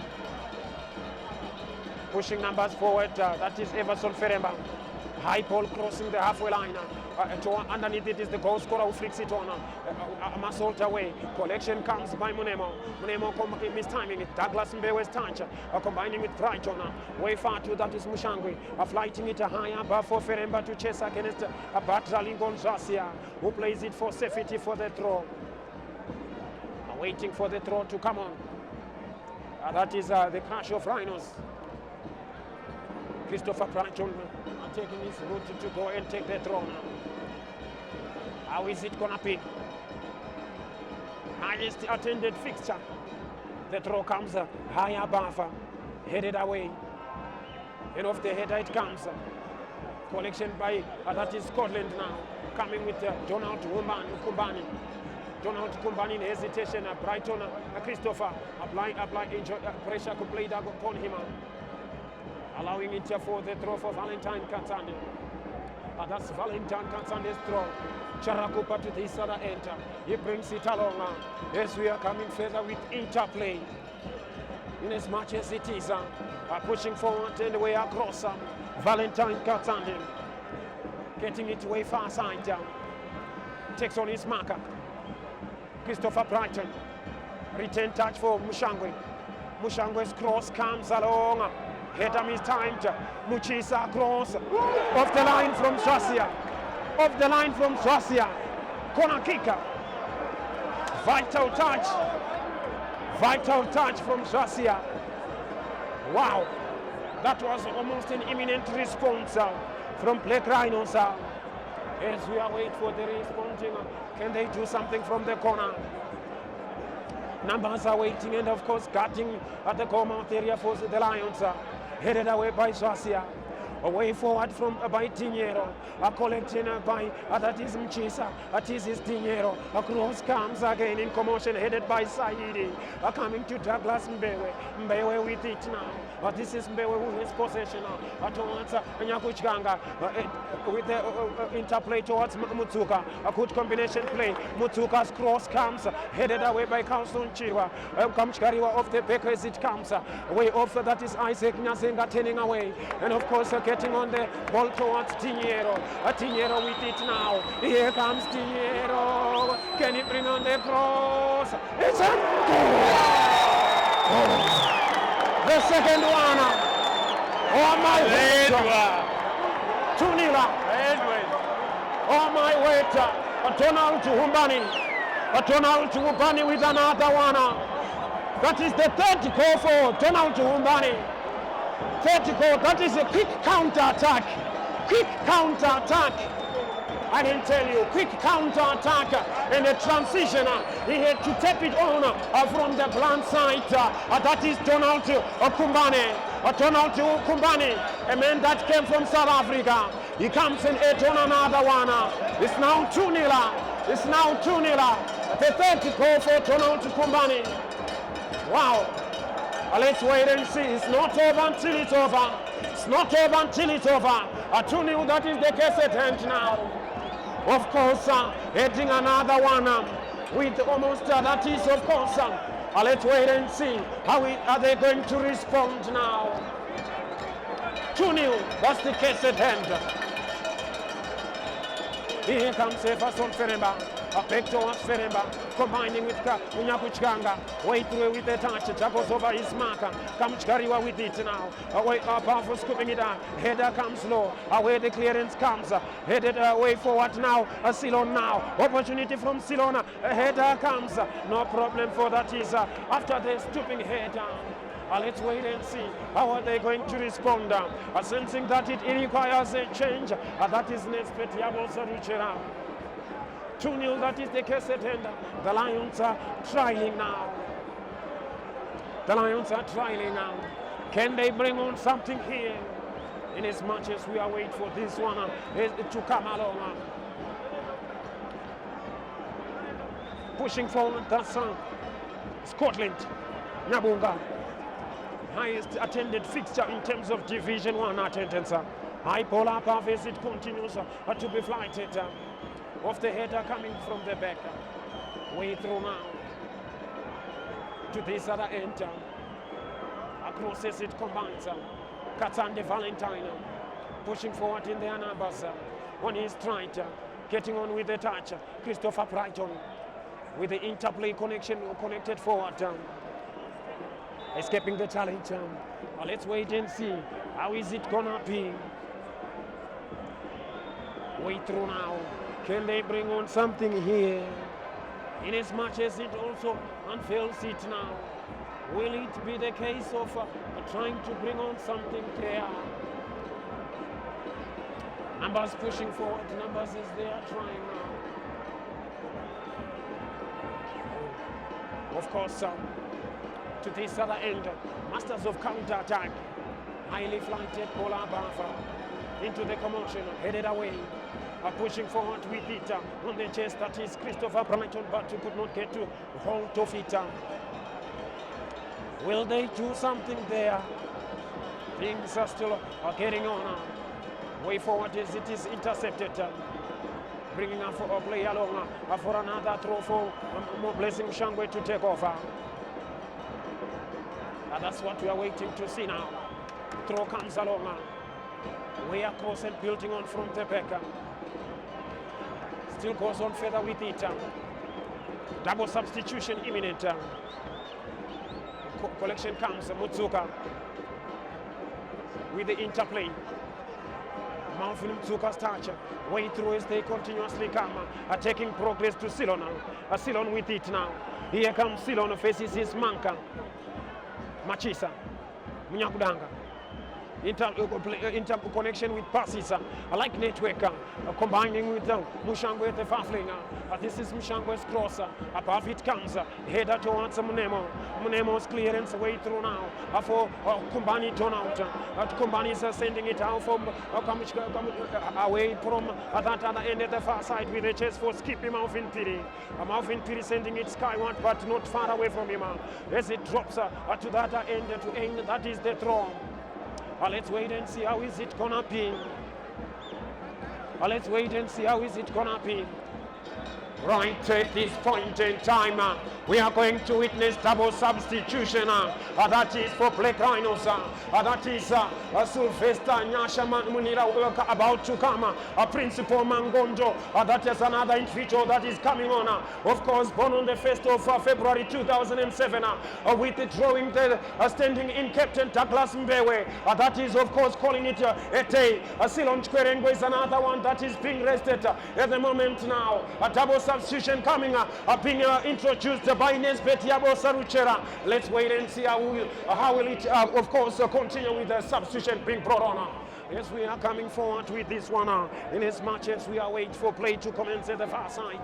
Pushing numbers forward, that is Everson Feremba. High ball crossing the halfway line. Underneath it is the goal scorer who flicks it on. Massault away. Collection comes by Munemo. Munemo mistiming it. Douglas Mbewe's touch. Combining with Brighton. Way far to that is Mushangwe. Flighting it high above for Feremba to chase against Batraling Gonzasia, who plays it for safety for the throw. Waiting for the throw to come on. That is the crash of Rhinos. Christopher Branchon taking his route to go and take the throw now. How is it gonna be? Highest attended fixture. The throw comes high above, headed away. And off the header it comes. Collection by, that is Scotland now. Coming with Donald Kumbani. Donald Kumbani in hesitation. Brighton, Christopher applying pressure completely upon him. allowing it for the throw for Valentine Katsande. That's Valentine Katsande's throw. Charakupa to this other end. He brings it along. Yes, we are coming further with interplay. In as much as it is pushing forward and way across. Valentine Katsande getting it way far side. Takes on his marker. Christopher Brighton. Return touch for Mushangwe. Mushangwe's cross comes along. Header mistimed. Muchisa cross. Off the line from Chauya. Off the line from Chauya. Corner kicker. Vital touch. Vital touch from Chauya. Wow. That was almost an imminent response from Black Rhinos. As we are waiting for the responding, can they do something from the corner? Numbers are waiting, and of course cutting at the corner area for the Lions. Headed away by Chauya. Away forward from by Tinero, collecting by that is Mchisa, that is Tinero. Across comes again in commotion, headed by Saidi. Coming to Douglas Mbewe. Mbewe with it now. But this is Mbewe who has possession now. Towards Nyakuchganga with the interplay towards Mutsuka. A good combination play. Mutsuka's cross comes, headed away by Carlson Chirwa. Kamchkariwa off the back as it comes. Way off, that is Isaac Nyasenga turning away. And of course, getting on the ball towards Tinero. Tinero with it now. Here comes Tinero. Can he bring on the cross? It's a goal! The second one. Oh my wait. 2-0. Oh my wait. Donald Humbani. Donald Humbani with another one. That is the third goal for Donald Humbani. Third goal. That is a quick counter-attack. Quick counter-attack. I can tell you, quick counter-attack and a transition. He had to tap it on from the blind side. That is Donald Kumbane. Donald Kumbane, a man that came from South Africa. He comes and hit on another one. It's now 2-0. It's now 2-0. The third goal for Donald Kumbane. Wow. Let's wait and see. It's not over until it's over. It's not over until it's over. 2-0, that is the case at hand now. Of course, heading another one with almost, that is of course, let's wait and see how are they going to respond now. 2-0, that's the case at hand. Here comes Jefferson Feremba, back towards Feremba, combining with Nyakuchganga, way through with the touch, Jacos over his marker, Kamchkariwa with it now, away powerful scooping it out, header comes low, away the clearance comes, headed way forward now, Silon now, opportunity from Silona, header comes, no problem for that is after the stooping header. Let's wait and see how are they going to respond. Sensing that it requires a change, that is Nespet Yabosa Ruchera. 2-0, that is the case at hand. The Lions are trialing now. The Lions are trialing now. Can they bring on something here? In as much as we are waiting for this one to come along. Pushing forward, that's Scotland, Nyabunga. Highest attended fixture in terms of Division 1 attendance. High polar path as it continues to be flighted. Off the header coming from the back. Way through now. To this other end. Across as it combines. Katsande Valentine. Pushing forward in their numbers. On his stride. Getting on with the touch. Christopher Brighton. With the interplay connection connected forward. Escaping the challenge. Let's wait and see. How is it gonna be? Way through now. Can they bring on something here? In as much as it also unveils it now. Will it be the case of trying to bring on something there? Numbers pushing forward. Numbers is there trying now. Of course, to this other end, masters of counter-attack, highly flighted Polar Buffer into the commotion, headed away, pushing forward with it on the chest. That is Christopher Brighton, but you could not get to hold of it. Will they do something there? Things are still getting on. Way forward as it is intercepted. Bringing up for a play along for another throw for more Blessing Shangwe to take over. And that's what we are waiting to see now. Throw comes along. Way across and building on from the back. Still goes on further with it. Double substitution imminent. Collection comes. Mutsuka with the interplay. Mountfilm Mutsuka's touch. Way through as they continuously come. Taking progress to Silon. Silon with it now. Here comes Silon, faces his Manka. Machisa. Munyakudanga. Interconnection with passes, like network, combining with Mushangwe at the far flinger. This is Mushangwe's crosser. Above it comes, header towards Munemo. Munemo's clearance way through now. For Kumbani turn out. Kumbani is sending it out from away from that other end at the far side with a chase for skipping Malvin Piri. Malvin Piri sending it skyward, but not far away from him. As it drops to that end to end, that is the throw. Let's wait and see how is it gonna be. Let's wait and see how is it gonna be. Right at this point in time, we are going to witness double substitution. That is for Black Rhinos. That is Sylvester Nyashaman Munira about to come. Principal Mangondo. That is another individual that is coming on. Of course, born on the 1st of February 2007. With the drawing the standing in Captain Douglas Mbewe. That is, of course, calling it a day. Silon Chkwerengo is another one that is being rested at the moment now. A double substitution coming being introduced by Nesbet Yabo Saruchera. Let's wait and see how will it of course continue with the substitution being brought on. Yes, we are coming forward with this one in as much as we are waiting for play to commence at the far side.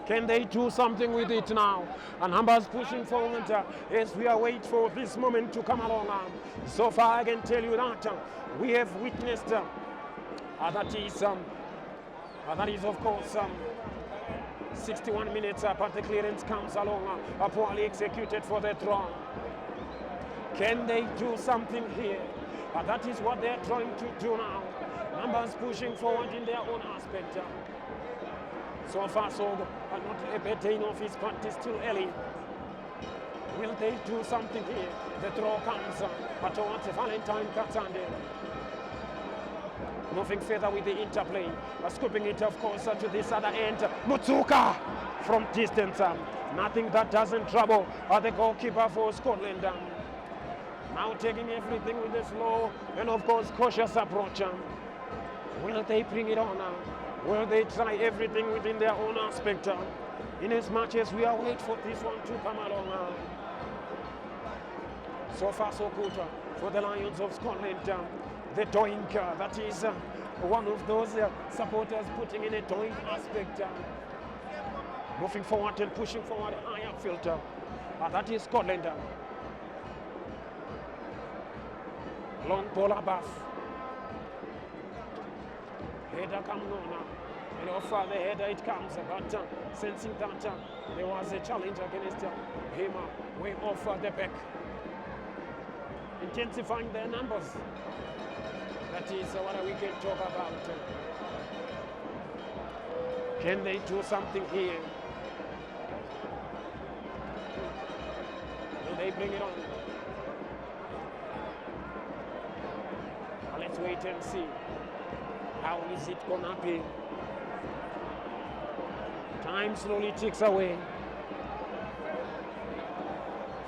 Can they do something with it now? And numbers pushing forward as we are waiting for this moment to come along. So far I can tell you that we have witnessed that is of course 61 minutes, but the clearance comes along, poorly executed for the draw. Can they do something here? That is what they're trying to do now. Numbers pushing forward in their own aspect. So far, so not a better enough, but it's still early. Will they do something here? The throw comes towards Valentine Katsande. Moving further with the interplay, scooping it, of course, to this other end. Mutsuka from distance. Nothing that doesn't trouble the goalkeeper for Scotland. Now taking everything with a slow and, of course, cautious approach. Will they bring it on? Will they try everything within their own aspect? In as much as we are waiting for this one to come along. So far, so good for the Lions of Scotland. The doink, that is one of those supporters putting in a doink aspect. Moving forward and pushing forward high upfield. That is Scotland. Long ball above. Header coming on. And off the header it comes. But sensing that there was a challenge against him way off the back. Intensifying their numbers. That is what we can talk about. Can they do something here? Will they bring it on? Let's wait and see. How is it gonna be? Time slowly ticks away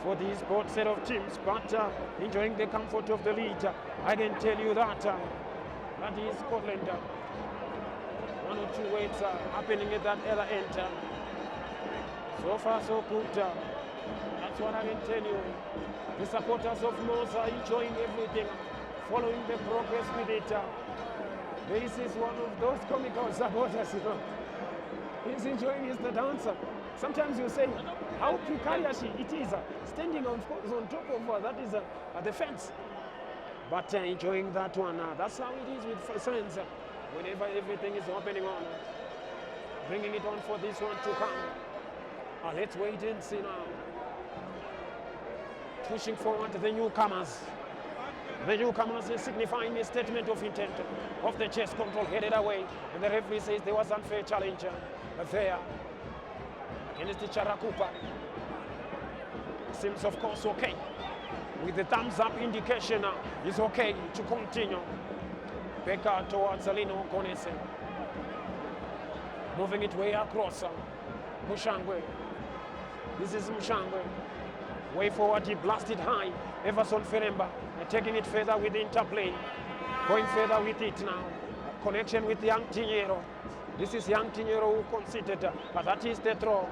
for these both set of teams, but enjoying the comfort of the lead. I can tell you that that is Scotland. One or two waits happening at that other end. So far, so good. That's what I can tell you. The supporters of Moss are enjoying everything, following the progress with it. This is one of those comical supporters, you know. He's enjoying his the dancer. Sometimes you say how precarious it is standing on top of that is the fence. But enjoying that one. That's how it is with friends. Whenever everything is happening on, bringing it on for this one to come. Let's wait and see now. Pushing forward the newcomers. The newcomers signifying a statement of intent of the chest control headed away. And the referee says there was unfair challenge there against the Charakupa. Seems of course okay. With the thumbs up indication, it's okay to continue. Back towards Alino Konese. Moving it way across. Mushangwe. This is Mushangwe. Way forward, he blasted high. Everson Feremba taking it further with the interplay. Going further with it now. Connection with Young Tiniero. This is Young Tiniero who conceded. That is the throw.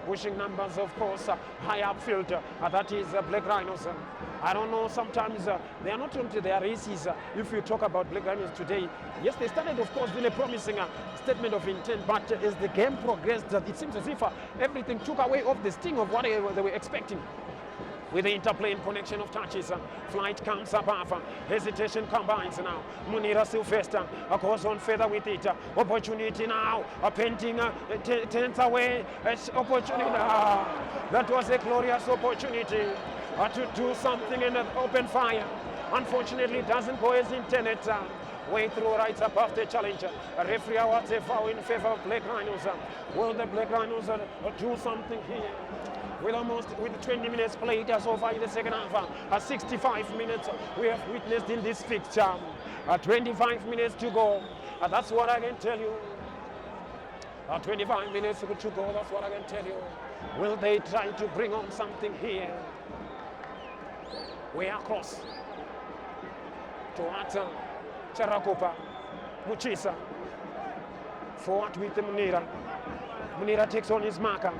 Pushing numbers, of course, high upfield. That is Black Rhinos. I don't know, sometimes they are not onto their races. If you talk about Black Rhinos today, yes, they started, of course, with a promising statement of intent, but as the game progressed, it seems as if everything took away of the sting of what they were expecting. With the interplay and connection of touches, flight comes above, hesitation combines now. Munira Sylvester goes on further with it. Opportunity now, painting turns away. Opportunity. That was a glorious opportunity to do something in an open fire. Unfortunately, it doesn't go as intended. Way through right above the challenger. Referee awards a foul in favor of Black Rhinos. Will the Black Rhinos do something here? With 20 minutes played so far in the second half, 65 minutes we have witnessed in this fixture. 25 minutes to go. That's what I can tell you. 25 minutes to go. That's what I can tell you. Will they try to bring on something here? Way across towards Charakopa, Muchisa. Forward with Munira. Munira takes on his marker.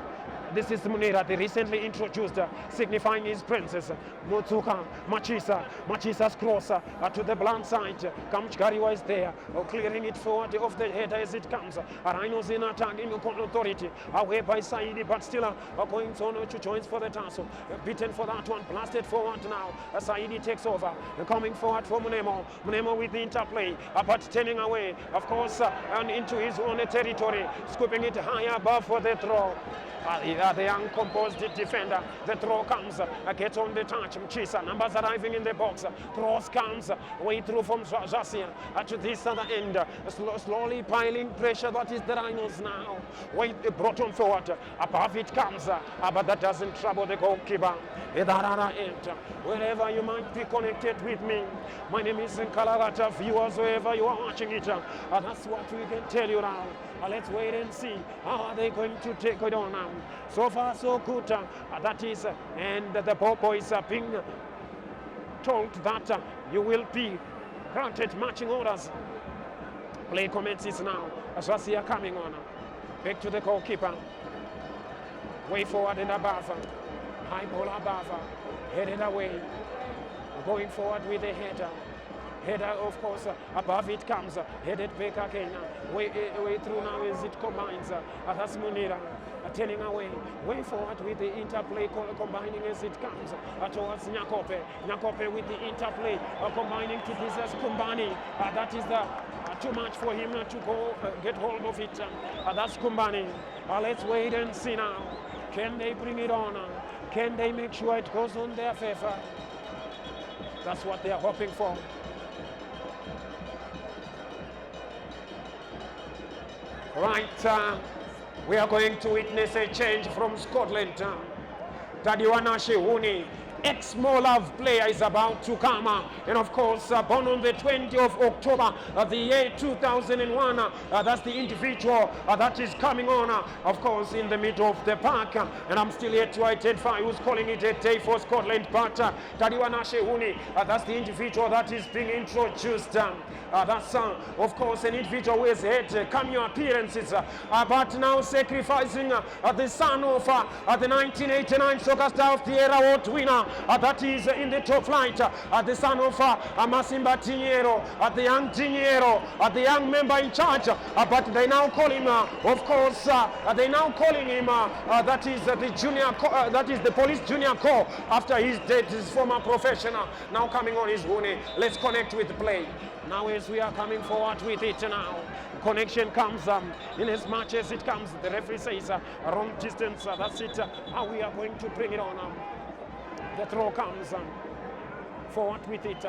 This is Munira, the recently introduced, signifying his princess. Motsuka, Machisa's cross to the blunt side. Kamchkariwa is there, clearing it forward off the head as it comes. Rhinos in attack in authority, away by Saidi, but still going on to joins for the tassel. Beaten for that one, blasted forward now. Saidi takes over, coming forward for Munemo. Munemo with the interplay, but turning away, of course, and into his own territory, scooping it high above for the throw. The young composed defender, the throw comes, gets on the touch, Mchisa, numbers arriving in the box, cross comes, way through from Jasia to this other end, slowly piling pressure, that is the Rhinos now, way brought on forward, above it comes, but that doesn't trouble the goalkeeper. At that other end, wherever you might be connected with me, my name is Nkalarata, viewers, wherever you are watching it, that's what we can tell you now. Let's wait and see how are they going to take it on now. So far so good, that is, and the boys are being told that you will be granted matching orders. Play commences now. Asasia coming on. Back to the goalkeeper. Way forward in Abava. High ball Abava. Headed away. Going forward with the header. Header, of course, above it comes, headed back again, way through now as it combines, that's Munira, turning away, way forward with the interplay, combining as it comes, towards Nyakope with the interplay, combining to this as Kumbani, that is the too much for him to go get hold of it, that's Kumbani. Let's wait and see now, can they bring it on, can they make sure it goes on their favor? That's what they are hoping for. Right, we are going to witness a change from Scotland. Tadiwana Shehuni, ex-Molave player, is about to come. And of course, born on the 20th of October, the year 2001. That's the individual that is coming on, of course, in the middle of the park. And I'm still here to identify who's calling it a day for Scotland. But Tadiwana Shehuni, that's the individual that is being introduced. That's, of course, an individual who has had cameo appearances, but now sacrificing the son of the 1989 Soccer Star of the Year Award winner, that is in the top flight, the son of Masimba Tiniero, the young Tiniero, the young member in charge, but they now call him, of course, they now calling him, that is the junior, that is the police junior corps, after his death, his former professional, now coming on his Huni. Let's connect with the play. Now as we are coming forward with it now, connection comes in as much as it comes. The referee says wrong distance, that's it, how we are going to bring it on. The throw comes Forward with it.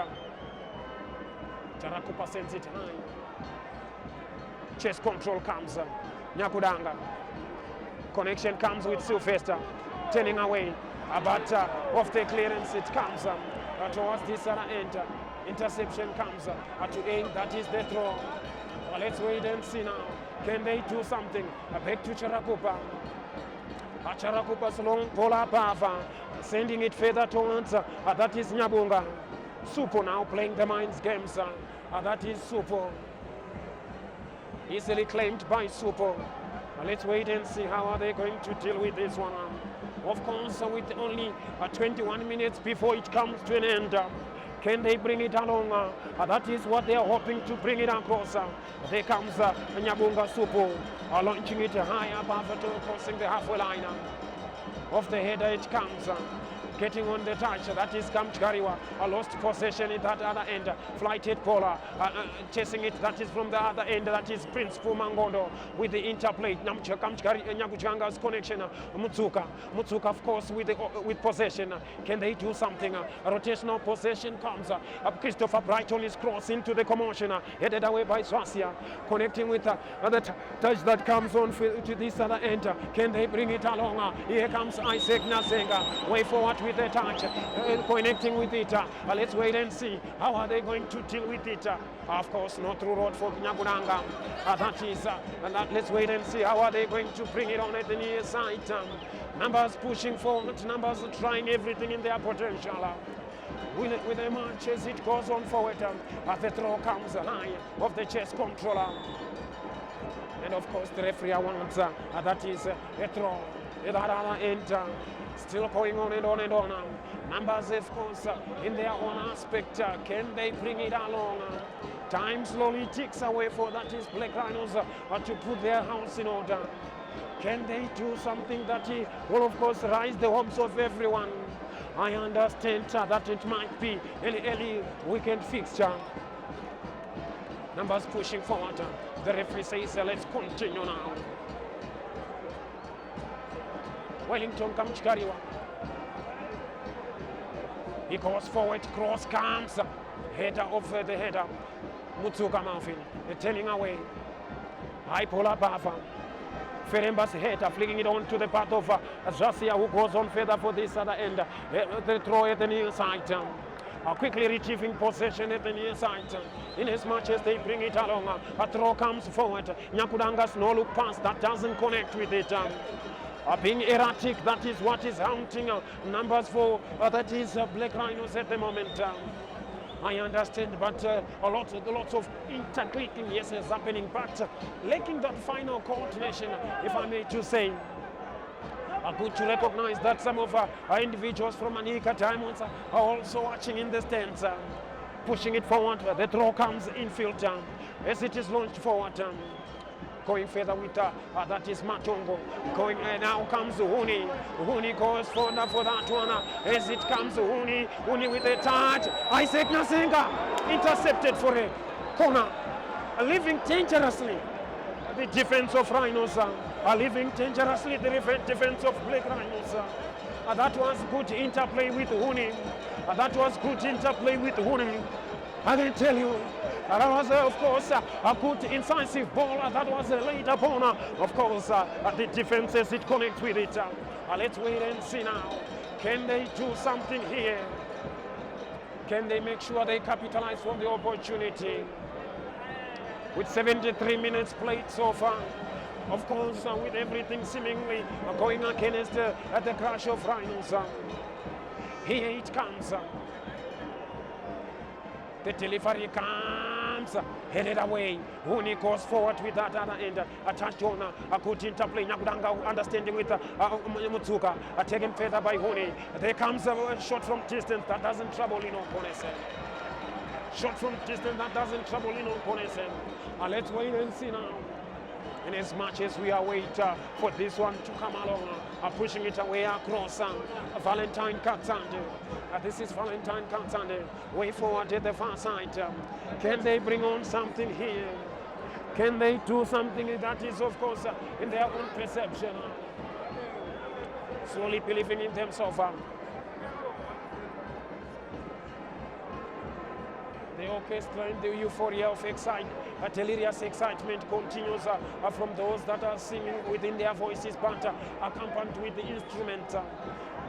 Charakupa sends it high. Chest control comes. Nyakudanga. Connection comes with Sylvester. Turning away. But off the clearance it comes towards this other end. Interception comes to aim. That is the throw. Let's wait and see now. Can they do something? Back to Charakupa. Charakupa's long polar pava. Sending it further towards. That is Nyabunga. Supo now playing the minds games. That is Supo. Easily claimed by Supo. Let's wait and see how are they going to deal with this one. Of course, with only 21 minutes before it comes to an end. Can they bring it along? That is what they are hoping to bring it across. There comes Nyabunga Supo, launching it high above crossing the halfway line. Off the header it comes. Getting on the touch, that is Kamchkariwa. Lost possession at that other end. Flighted Pola chasing it, that is from the other end. That is Prince Pumangondo with the interplay. Kamchkari Nyaguchanga's connection. Mutsuka, of course, with possession. Can they do something? Rotational possession comes. Christopher Brighton is crossing to the commotion. Headed away by Swasia. Connecting with the touch that comes on to this other end. Can they bring it along? Here comes Isaac Nasenga. Way forward with the touch, connecting with it. Let's wait and see how are they going to deal with it. Of course, not through road for Nyaguranga. That is, let's wait and see how are they going to bring it on at the near side. Numbers pushing forward, numbers trying everything in their potential. With the march as it goes on forward, the throw comes high of the chest controller. And of course, the referee wants that is a throw. At that other end, still going on and on and on. Numbers, of course, in their own aspect. Can they bring it along? Time slowly ticks away for that is Black Rhinos to put their house in order. Can they do something that will, of course, rise the hopes of everyone? I understand that it might be an early weekend fixture. Numbers pushing forward. The referee says, let's continue now. Wellington Kamchkariwa. He goes forward, cross comes. Header of the header. Mutsuka Malfin turning away. High polar Bava. Feremba's header flinging it on to the path of Jasia, who goes on further for this other end. The throw at the near side. Quickly retrieving possession at the near side. In as much as they bring it along, a throw comes forward. Nyakudanga's no look pass that doesn't connect with it. Being erratic, that is what is haunting numbers for that is Black Rhinos at the moment. I understand, but lots of interclicking, yes, is happening, but lacking that final coordination, if I may to say. Good to recognize that some of our individuals from Anika Diamonds are also watching in the stands, pushing it forward. The throw comes infield as it is launched forward. Going further with that is Matongo. Going now comes Huni. Huni goes further for that one. As it comes Huni. Huni with a touch. Isaac Nasenga intercepted for a corner. Living dangerously. The defense of Rhinos are living dangerously. The defense of Black Rhinos. That was good interplay with Huni. That was good interplay with Huni. I can tell you. That was, of course, a good incisive ball. That was laid upon, of course, the defense as it connects with it. Let's wait and see now. Can they do something here? Can they make sure they capitalize from the opportunity? With 73 minutes played so far, of course, with everything seemingly going against the crash of Rhinos. Here it comes. The delivery comes, headed away. Huni goes forward with that other end. Attached on a good interplay. Nyakudanga understanding with Mutsuka. Taken further by Huni. There comes a shot from distance that doesn't trouble Ponese. Shot from distance that doesn't trouble Ponese. Let's wait and see now. In as much as we await for this one to come along, pushing it away across Valentine Katsande. This is Valentine Katsande, way forward at the far side. Can they bring on something here? Can they do something that is, of course, in their own perception? Slowly believing in themselves. The orchestra and the euphoria of delirious excitement continues from those that are singing within their voices, but accompanied with the instrument.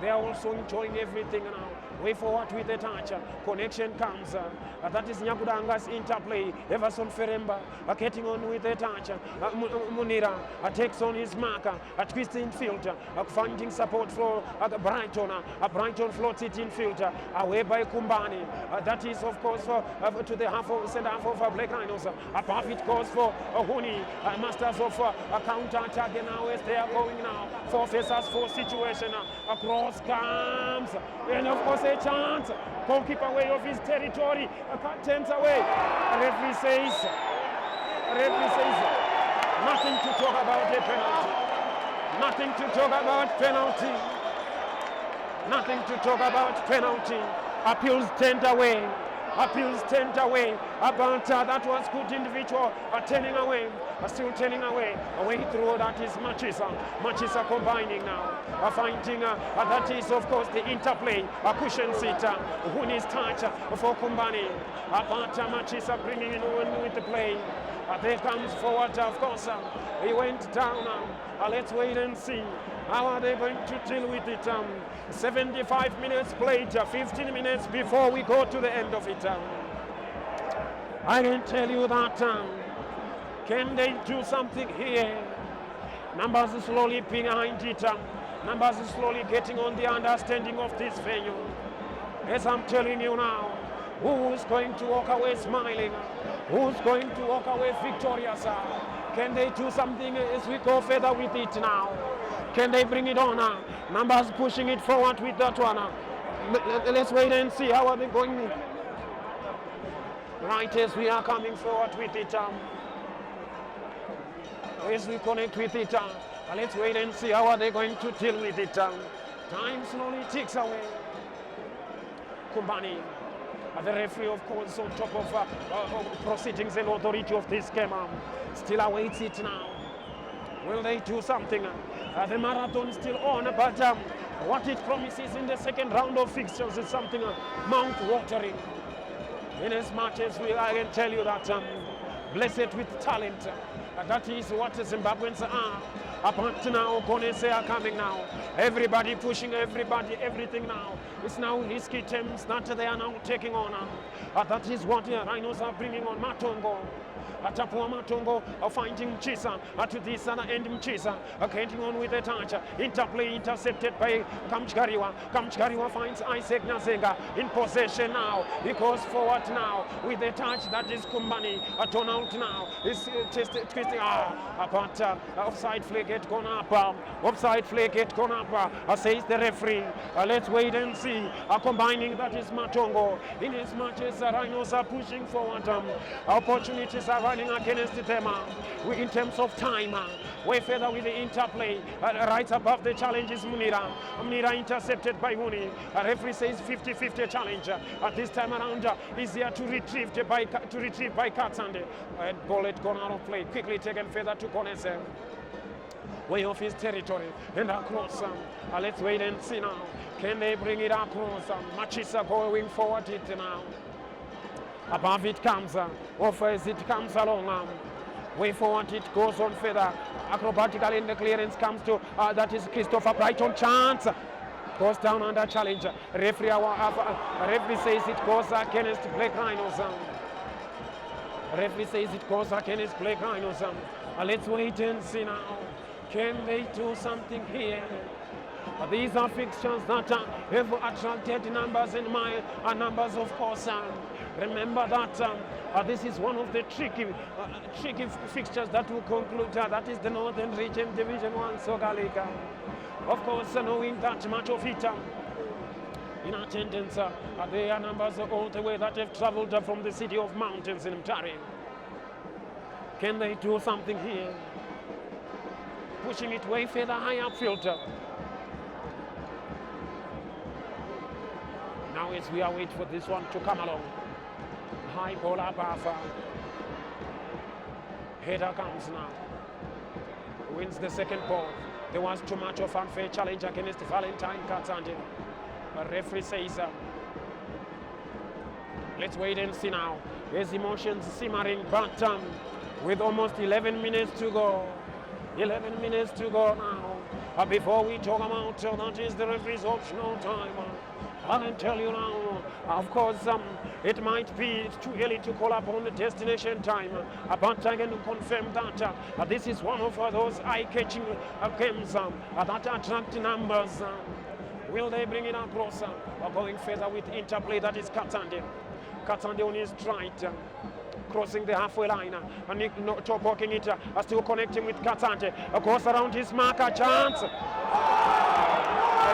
They are also enjoying everything now. Way forward with the touch. Connection comes. That is Nyakudanga's interplay. Everson Feremba getting on with the touch. Munira takes on his marker. Twisting field. Finding support for Brighton. Brighton floats it in field. Away by Kumbani. That is, of course, to the center half of Black Rhinos. Above it goes for Huni. Masters of counter attack. And now as they are going now. 4 versus 4 situation. Across comes. And of course, a chance. Goalkeeper away of his territory. Captain's away. Referee says nothing to talk about a penalty. Nothing to talk about penalty. Nothing to talk about penalty. Appeals turned away. Appeals turned away. About that was good individual turning away. Still turning away. Away through that is Machisa. Machisa combining now. Finding that is of course the interplay. Cushion seater. Huni's touch for Kumbani. But Machisa bringing in with the play. There comes forward of course. He went down. Let's wait and see. How are they going to deal with it? 75 minutes played, 15 minutes before we go to the end of it. I can tell you that. Can they do something here? Numbers is slowly behind it. Numbers is slowly getting on the understanding of this venue. As I'm telling you now, who's going to walk away smiling? Who's going to walk away victorious? Can they do something as we go further with it now? Can they bring it on? Numbers pushing it forward with that one. Let's wait and see how are they going. Right as we are coming forward with it. As we connect with it. Let's wait and see how are they going to deal with it. Time slowly ticks away. Kumbani, the referee of course on top of proceedings and authority of this game, still awaits it now. Will they do something? The marathon is still on, but what it promises in the second round of fixtures is something mouth-watering. In as much as I can tell you that blessed with talent, that is what Zimbabweans are. Up until now, Konese are coming now. Everybody pushing everybody, everything now. It's now risky terms that they are now taking on. That is what the Rhinos are bringing on. Matongo. Atapua Matongo finding Chisa to this other end Chisa getting on with the touch. Interplay intercepted by Kamchkariwa. Kamchkariwa finds Isaac Nazenga in possession now. He goes forward now with the touch that is Kumbani. Turn out now. Is twisting. But offside flag get gone up. Offside flag get gone up. Says the referee. Let's wait and see. Combining that is Matongo. In as much as the Rhinos are pushing forward, opportunities are running against them in terms of time. Way further with the interplay. Right above the challenge is Munira. Munira intercepted by Muni. Referee says 50-50 challenge. This time around easier to retrieve by Katsande. Bullet gone out of play. Quickly taken further to Konese. Way off his territory and across. Let's wait and see now. Can they bring it across? Machisa going forward it now. Above it comes, off as it comes along. Way forward it goes on further. Acrobatically in the clearance comes to, that is Christopher Brighton. Chance. Goes down under challenge. Referee says it goes against Black Rhinos. Referee says it goes against Black Rhinos. Let's wait and see now. Can they do something here? These are fixtures that have attracted numbers in mind, numbers of course. Remember that this is one of the tricky fixtures that will conclude. That is the Northern Region Division 1 Soccer League. Of course, knowing that much of it in attendance, there are numbers all the way that have travelled from the city of mountains in Mtare. Can they do something here? Pushing it way further high upfield. Now as we are waiting for this one to come along. High ball up half. Header comes now. Wins the second ball. There was too much of unfair challenge against Valentine Katsande. A referee says Let's wait and see now. There's emotions simmering, but with almost 11 minutes to go. 11 minutes to go now. Before we talk about that is the referee's optional time. I can tell you now, of course, it might be too early to call upon the destination time, but I can confirm that this is one of those eye-catching games that attract numbers. Will they bring it across? Going further with interplay, that is Katande. Katande on his stride, crossing the halfway line, and Nick walking it, still connecting with Katande. Goes around his marker, chance. The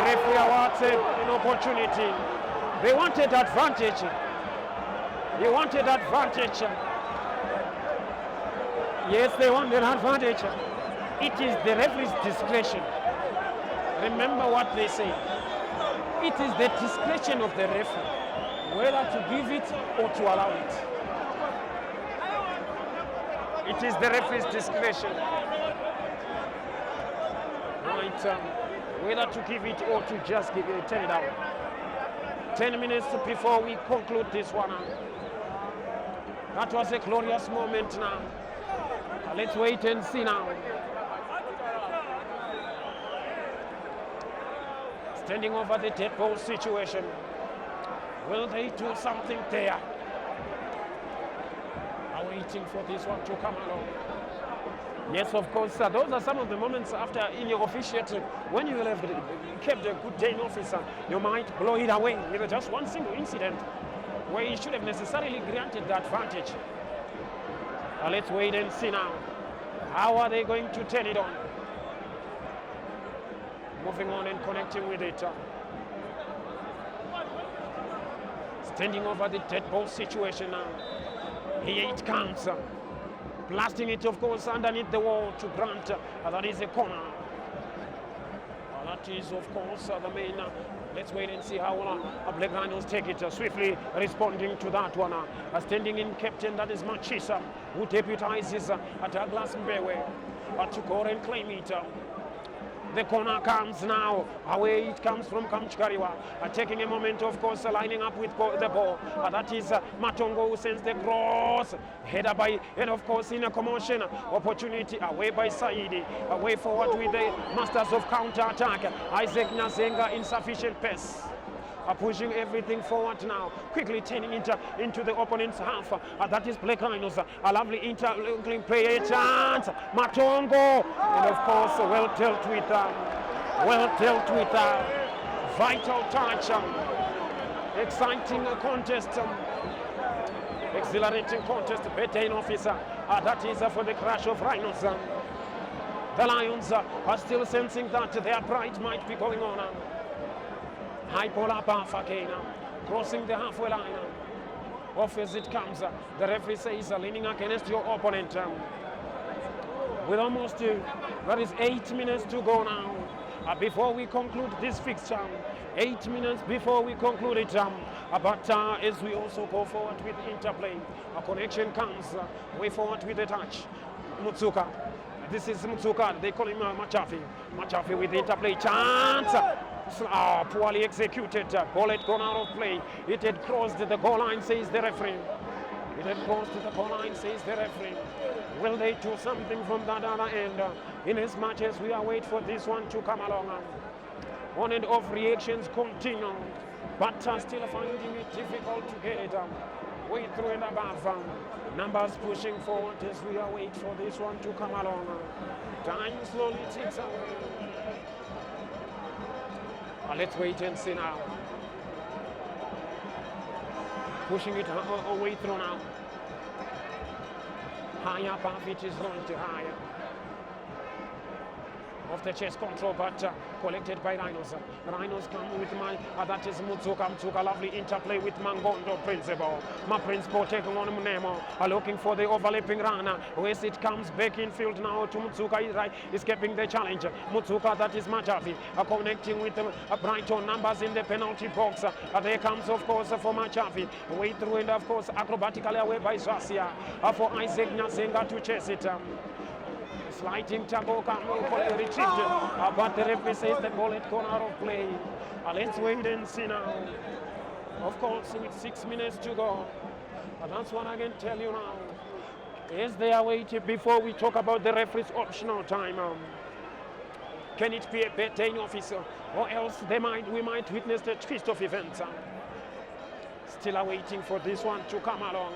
referee awards an opportunity. They wanted advantage. They wanted advantage. Yes, they wanted advantage. It is the referee's discretion. Remember what they say. It is the discretion of the referee whether to give it or to allow it. It is the referee's discretion. Right, whether to give it or to just turn it out. 10 minutes before we conclude this one. That was a glorious moment now. Let's wait and see now. Standing over the dead ball situation. Will they do something there? Are waiting for this one to come along. Yes, of course, those are some of the moments after in your officiating, when you have kept a good day in office, you might blow it away with just one single incident where you should have necessarily granted the advantage. Let's wait and see now. How are they going to turn it on? Moving on and connecting with it. Standing over the dead ball situation now. Here it comes. Blasting it, of course, underneath the wall to Grant. That is a corner. That is, of course, the main. Let's wait and see how Black Rhinos take it. Swiftly responding to that one. Standing in captain, that is Machisa, who deputizes Douglas Mbewe to go and claim it. The corner comes now. Away it comes from Kamchkariwa. Taking a moment, of course, lining up with the ball. That is Matongo who sends the cross. Header by, and of course, in a commotion, opportunity away by Saidi. Away forward with the masters of counter-attack. Isaac Nazenga, insufficient pace. Pushing everything forward now, quickly turning into the opponent's half. That is Black Rhinos. A lovely interlinking play, chance. Matongo, and of course, well dealt with. Vital touch. Exciting contest. Exhilarating contest. Better in officer. That is for the crash of Rhinos. The Lions are still sensing that their pride might be going on. High ball up again, crossing the halfway line. Off as it comes. The referee says leaning against your opponent. With almost, there is 8 minutes to go now. Before we conclude this fixture. 8 minutes before we conclude it. But as we also go forward with interplay, a connection comes way forward with the touch. Mutsuka. This is Mutsuka. They call him Machafi. Machafi with the interplay. Chance! Poorly executed. Ball had gone out of play. It had crossed the goal line, says the referee. It had crossed the goal line, says the referee. Will they do something from that other end? In as much as we await for this one to come along. On and off reactions continue, but still finding it difficult to get it way through and above. Numbers pushing forward as we await for this one to come along. Time slowly ticks away. Let's wait and see now. Pushing it away through now. Higher above it is going to higher. Off the chest control, but collected by Rhinos. Rhinos come with that is Mutsuka. Mutsuka, lovely interplay with Mangondo Principal. My Principal taking on Munemo, looking for the overlapping runner. As it comes back in field now to Mutsuka, is right, escaping the challenge. Mutsuka, that is Machafi, connecting with Brighton numbers in the penalty box. There comes, of course, for Machafi. Way through and, of course, acrobatically away by Zasia. For Isaac Nazenga to chase it. Sliding tackle, retrieved, but the referee says the ball had gone out of play. Let's wait and see now. Of course, with 6 minutes to go. But that's what I can tell you now. Is there waiting before we talk about the referee's optional time? Can it be a betting officer, or else we might witness the twist of events? Still awaiting for this one to come along.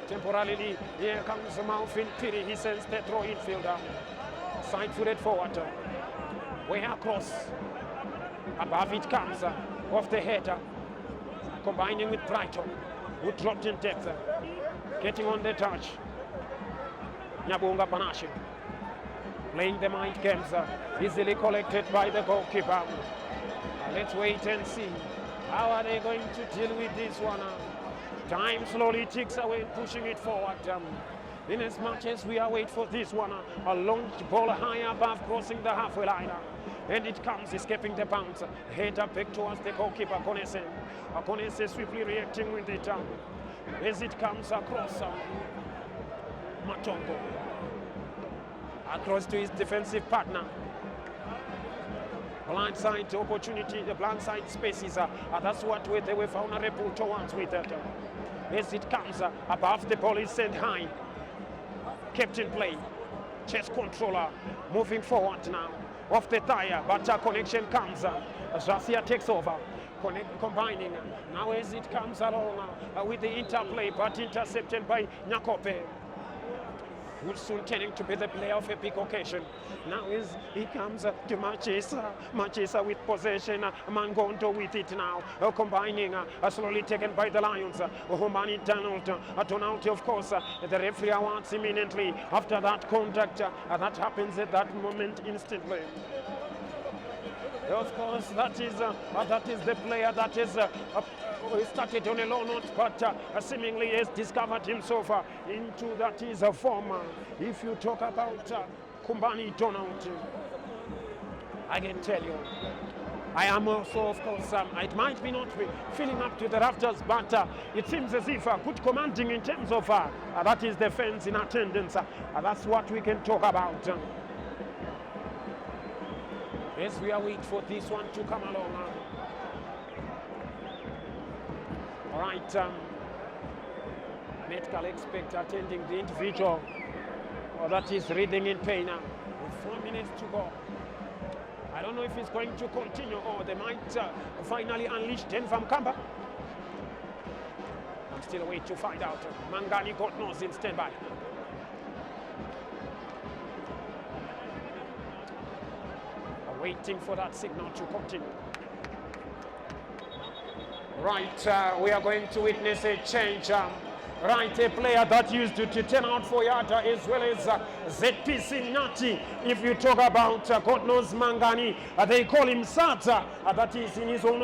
Temporarily, here comes Malfin Piri. He sends the throw infielder. Side-footed forward. Way across. Above it comes off the header. Combining with Brighton, who dropped in depth. Getting on the touch. Nyabunga Panache. Playing the mind games. Easily collected by the goalkeeper. Let's wait and see. How are they going to deal with this one? Time slowly ticks away, pushing it forward. In as much as we await for this one, a long ball high above, crossing the halfway line. And it comes, escaping the bounce. Header back towards the goalkeeper, Konese. Konese swiftly reacting with it. As it comes across Matongo. Across to his defensive partner. Blindside opportunity, the blindside spaces. That's what they were vulnerable towards with it. As it comes above, the ball is sent high. Kept in play. Chest controller moving forward now. Off the tire, but connection comes. Jasia takes over. Combining. Now as it comes along with the interplay, but intercepted by Nyakope. Who's soon turning to be the player of a big occasion. Now he comes to Machisa with possession. Mangondo with it now. Combining, slowly taken by the Lions. Humani Donald, of course, the referee wants imminently after that contact. That happens at that moment instantly. Of course, that is the player that is started on a low note, but seemingly has discovered himself into that is a form. If you talk about Kumbani Donald, I can tell you, I am also, of course, it might be not filling up to the rafters, but it seems as if good commanding in terms of that is the fans in attendance. That's what we can talk about. As we await for this one to come along. All right, medical expert attending the individual that is breathing in pain now. With 4 minutes to go. I don't know if it's going to continue or they might finally unleash Denver Mkamba. I'm still waiting to find out. Mangani got nose in standby. Waiting for that signal to continue. Right, we are going to witness a change. Right, a player that used to turn out for Yata as well as ZPC Nati. If you talk about God knows Mangani, they call him Sata. That is in his own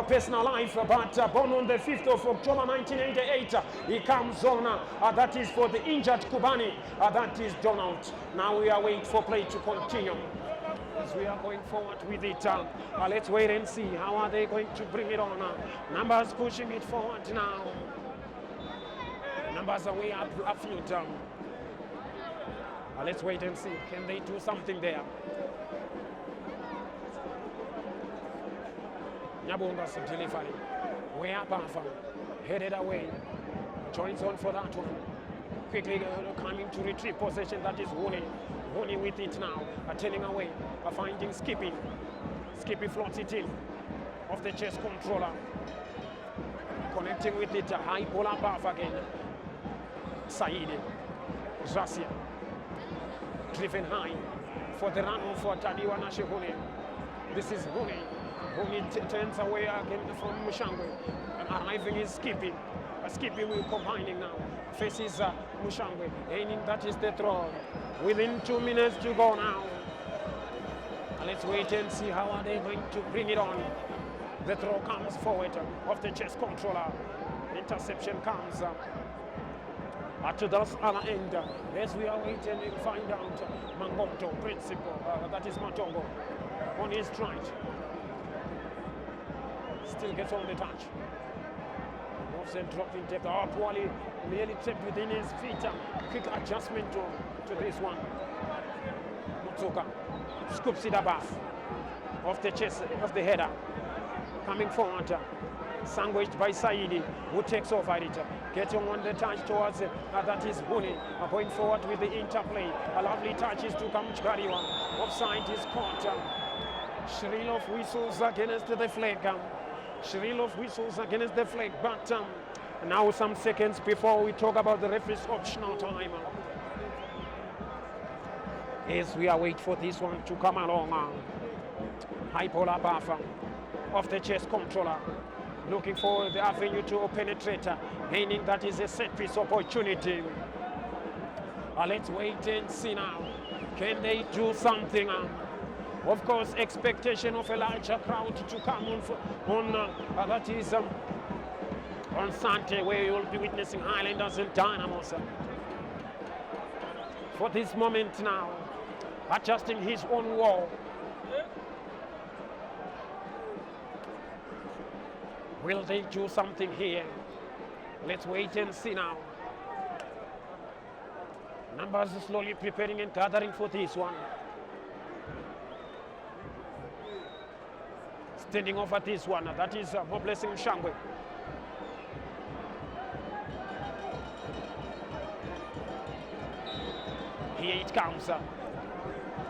personal life. But born on the 5th of October 1988, he comes on. That is for the injured Kubani. That is Donald. Now we are waiting for play to continue. As we are going forward with it, let's wait and see how are they going to bring it on. Numbers pushing it forward now. Numbers are way upfield. Let's wait and see. Can they do something there? Nyabunga's delivery. Way up, headed away. Joins on for that one. Quickly coming to retrieve possession. That is Huni. Huni with it now. Turning away. Finding Skippy. Skippy floats it in. Off the chest controller. Connecting with it. High ball above again. Saidi. Jasia. Driven high. For the run for Tadiwa Nashe Huni. This is Huni. Huni turns away again from Mushangwe. Arriving is Skippy. Skippy will combining now. Faces Mushangwe. Aiming, that is the throw. Within 2 minutes to go now. Let's wait and see how are they going to bring it on. The throw comes forward of the chest controller. Interception comes to the other end. As we are waiting to find out Mangoto, principal, that is Matongo, on his stride. Still gets on the touch. Moves and dropping depth. Poorly, nearly trapped within his feet. Quick adjustment to this one. Mutsuka scoops it above. Off the chest, of the header. coming forward. Sandwiched by Saidi, who takes over it. Getting on the touch towards that is Huni. Going forward with the interplay. A lovely touch is to Kamchkariwa. Offside is caught. Shrill of whistles against the flag. Shrill of whistles against the flag. But now some seconds before we talk about the referee's optional time. As we await for this one to come along. High polar buffer of the chess controller. Looking for the avenue to penetrate, meaning that is a set piece opportunity. Let's wait and see now. Can they do something? Of course, expectation of a larger crowd to come on that is on Sunday, where you will be witnessing Highlanders and Dynamos. For this moment now, adjusting his own wall. Will they do something here? Let's wait and see now. Numbers slowly preparing and gathering for this one. Standing over this one, that is more blessing Shangwe. Here it comes.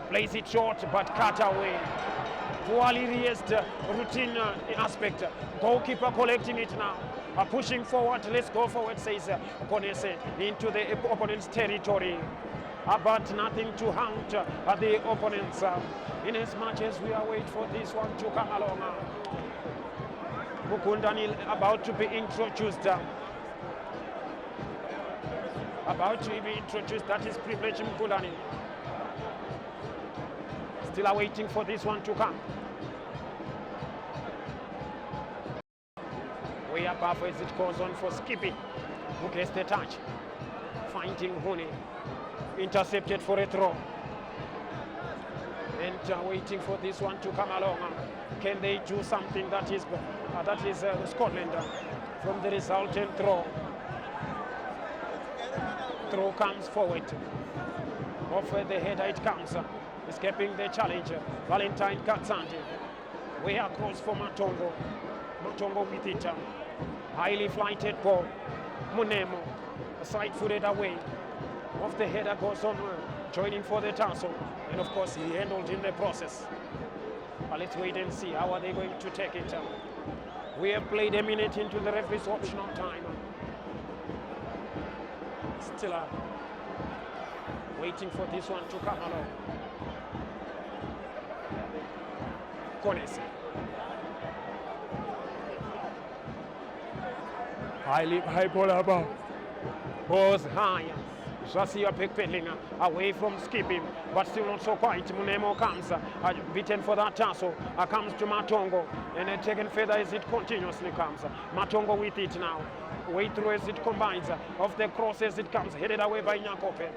Plays it short but cut away. Poorly raised routine aspect. Goalkeeper collecting it now. Pushing forward, let's go forward, says Konese, into the opponent's territory. But nothing to haunt the opponents. In as much as we are waiting for this one to come along. Mukundani about to be introduced. About to be introduced, that is Privilege Mukundani. Still awaiting for this one to come. Way above as it goes on for Skippy, who gets the touch. Finding Huni. Intercepted for a throw. And waiting for this one to come along. Can they do something? That is Scotland from the resultant throw. Throw comes forward. Off the header it comes. Escaping the challenger, Valentine Katsandi. Way across for Matongo. Matongo with it. Highly flighted ball. Munemo, side-footed away. Off the header goes on, joining for the tassel. And of course, he handled in the process. But let's wait and see how are they going to take it. We have played a minute into the referee's optional time. Still waiting for this one to come along. Konesi. High ball above. Balls high. Swasia backpedaling away from Skipping, but still not so quite. Munemo comes, beaten for that tassel. Comes to Matongo, and taken further as it continuously comes. Matongo with it now. Way through as it combines. Off the cross as it comes, headed away by Nyakope.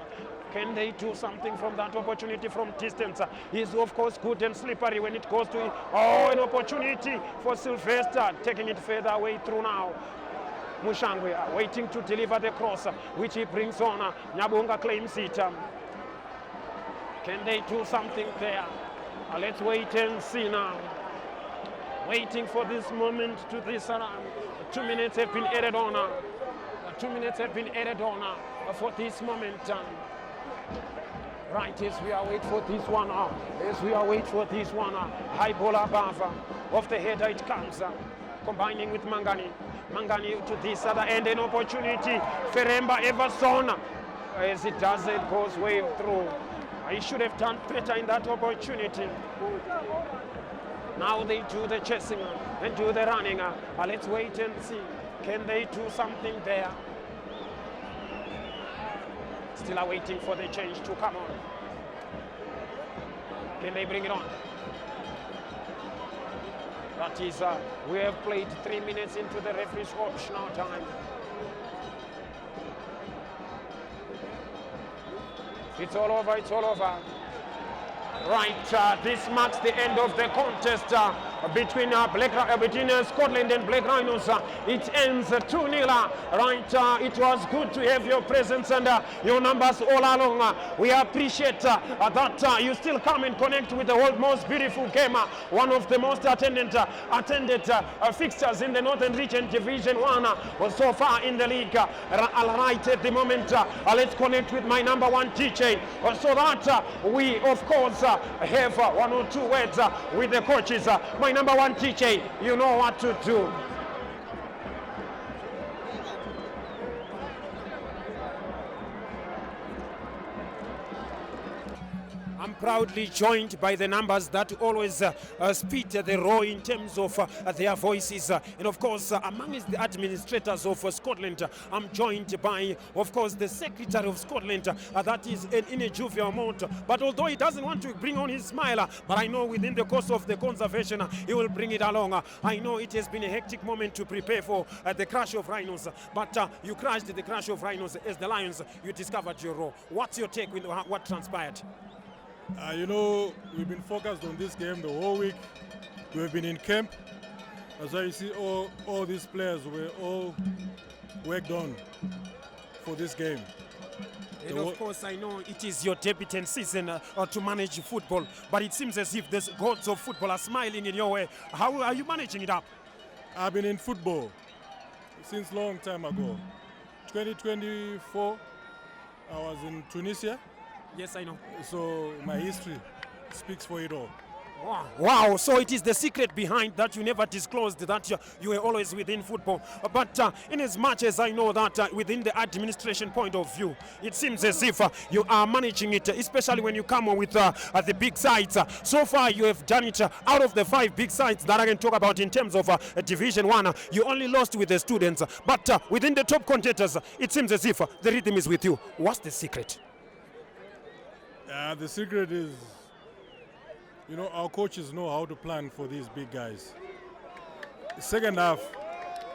Can they do something from that opportunity from distance? He's of course good and slippery when it goes to an opportunity for Sylvester, taking it further away through now. Mushangwe waiting to deliver the cross, which he brings on. Nyabunga claims it. Can they do something there? Let's wait and see now. Waiting for this moment to this around. 2 minutes have been added on. 2 minutes have been added on for this moment. Right, as we are waiting for this one. High ball above. Off the header it comes. Combining with Mangani. Mangani to this other end, an opportunity. Feremba Everson. As it does, it goes way through. He should have done better in that opportunity. Now they do the chasing and do the running. Let's wait and see. Can they do something there? Still are waiting for the change to come on. Can they bring it on? That is, we have played 3 minutes into the referee's optional time. It's all over, it's all over. Right, this marks the end of the contest. between Scotland and Black Rhinos. It ends 2-0. Right, it was good to have your presence and your numbers all along. We appreciate that you still come and connect with the world's most beautiful game, one of the most attended fixtures in the Northern Region Division 1 so far in the league. Right at the moment, let's connect with my number one DJ so that we of course have 1 or 2 words with the coaches. My number one DJ, you know what to do. I'm proudly joined by the numbers that always spit the raw in terms of their voices. And of course, amongst the administrators of Scotland, I'm joined by, of course, the Secretary of Scotland, that is in a jovial mode. But although he doesn't want to bring on his smile, but I know within the course of the conservation, he will bring it along. I know it has been a hectic moment to prepare for the crash of Rhinos, but you crashed the crash of Rhinos as the Lions. You discovered your role. What's your take with what transpired?
You know, we've been focused on this game the whole week. We've been in camp. As you see, all these players were all worked on for this game.
And of course, I know it is your debut season to manage football, but it seems as if the gods of football are smiling in your way. How are you managing it up?
I've been in football since long time ago. 2024, I was in Tunisia.
Yes, I know.
So my history speaks for it all.
Wow, so it is the secret behind that you never disclosed that you were always within football. But in as much as I know that within the administration point of view, it seems as if you are managing it, especially when you come with the big sides. So far, you have done it out of the 5 big sides that I can talk about in terms of Division 1. You only lost with the students. But within the top contenders, it seems as if the rhythm is with you. What's the secret?
The secret is, you know, our coaches know how to plan for these big guys. The second half,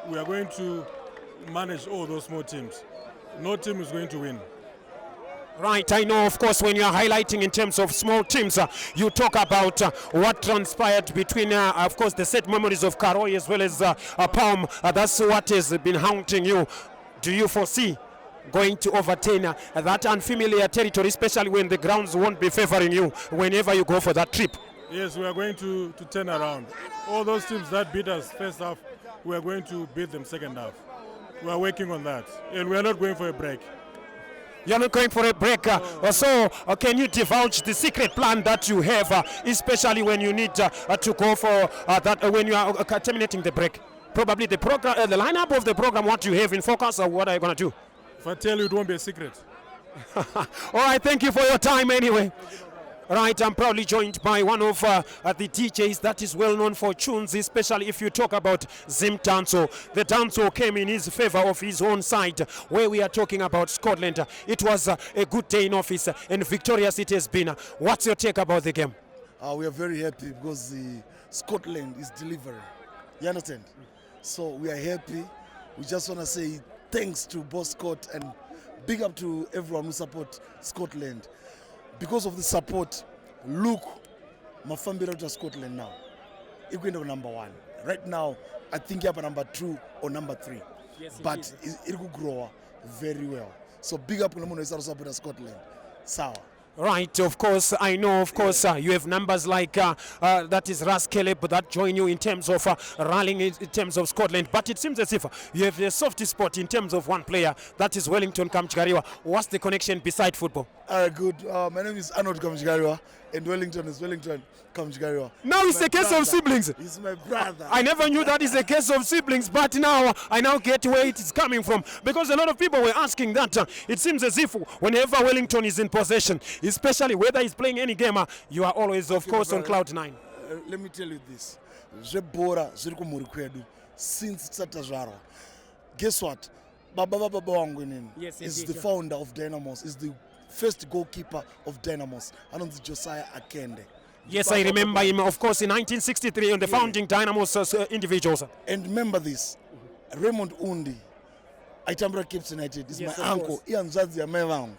we are going to manage all those small teams. No team is going to win.
Right, I know, of course, when you are highlighting in terms of small teams, you talk about what transpired between, of course, the set memories of Chauya as well as Palm. That's what has been haunting you. Do you foresee going to overturn that unfamiliar territory, especially when the grounds won't be favoring you whenever you go for that trip?
Yes, we are going to turn around. All those teams that beat us first half, we are going to beat them second half. We are working on that, and we are not going for a break.
You're not going for a break. So can you divulge the secret plan that you have, especially when you need to go for that when you are terminating the break? Probably the program, the lineup of the program, what you have in focus, or what are you going to do?
If I tell you, it won't be a secret.
All right, thank you for your time anyway. Right, I'm proudly joined by one of the DJs that is well known for tunes, especially if you talk about Zim Danso. The Danso came in his favor of his own side, where we are talking about Scotland. It was a good day in office, and victorious it has been. What's your take about the game?
We are very happy because Scotland is delivering. You understand? So we are happy. We just want to say thanks to Boss Scott and big up to everyone who support Scotland. Because of the support, look, Mafambira to Scotland now. It's going to number 1. Right now, I think you have number 2 or number 3. Yes, but it will grow very well. So big up to support Scotland. Sawa.
Right, of course, I know, of course, you have numbers like that is Ras Caleb that join you in terms of rallying in terms of Scotland. But it seems as if you have a soft spot in terms of one player, that is Wellington Kamchigariwa. What's the connection beside football?
Good. My name is Arnold Kamchigariwa, and Wellington is Wellington Kamchigariwa.
Now it's a case of siblings.
He's my brother.
I never knew that is a case of siblings, but now I now get where it is coming from. Because a lot of people were asking that. It seems as if whenever Wellington is in possession, especially whether he's playing any game, you are always, of course, on cloud 9.
Let me tell you this. Zebora ziriko murikwedu since Satazaro. Guess what? Baba Wangwinin is the founder of Dynamos, is the first goalkeeper of Dynamos, and Josiah Akende.
Yes, I remember him, of course, in 1963 on the founding Dynamos individuals.
And remember this, Raymond Undi, Itambra Cape United, is my uncle. Ian Zazi Amewangu.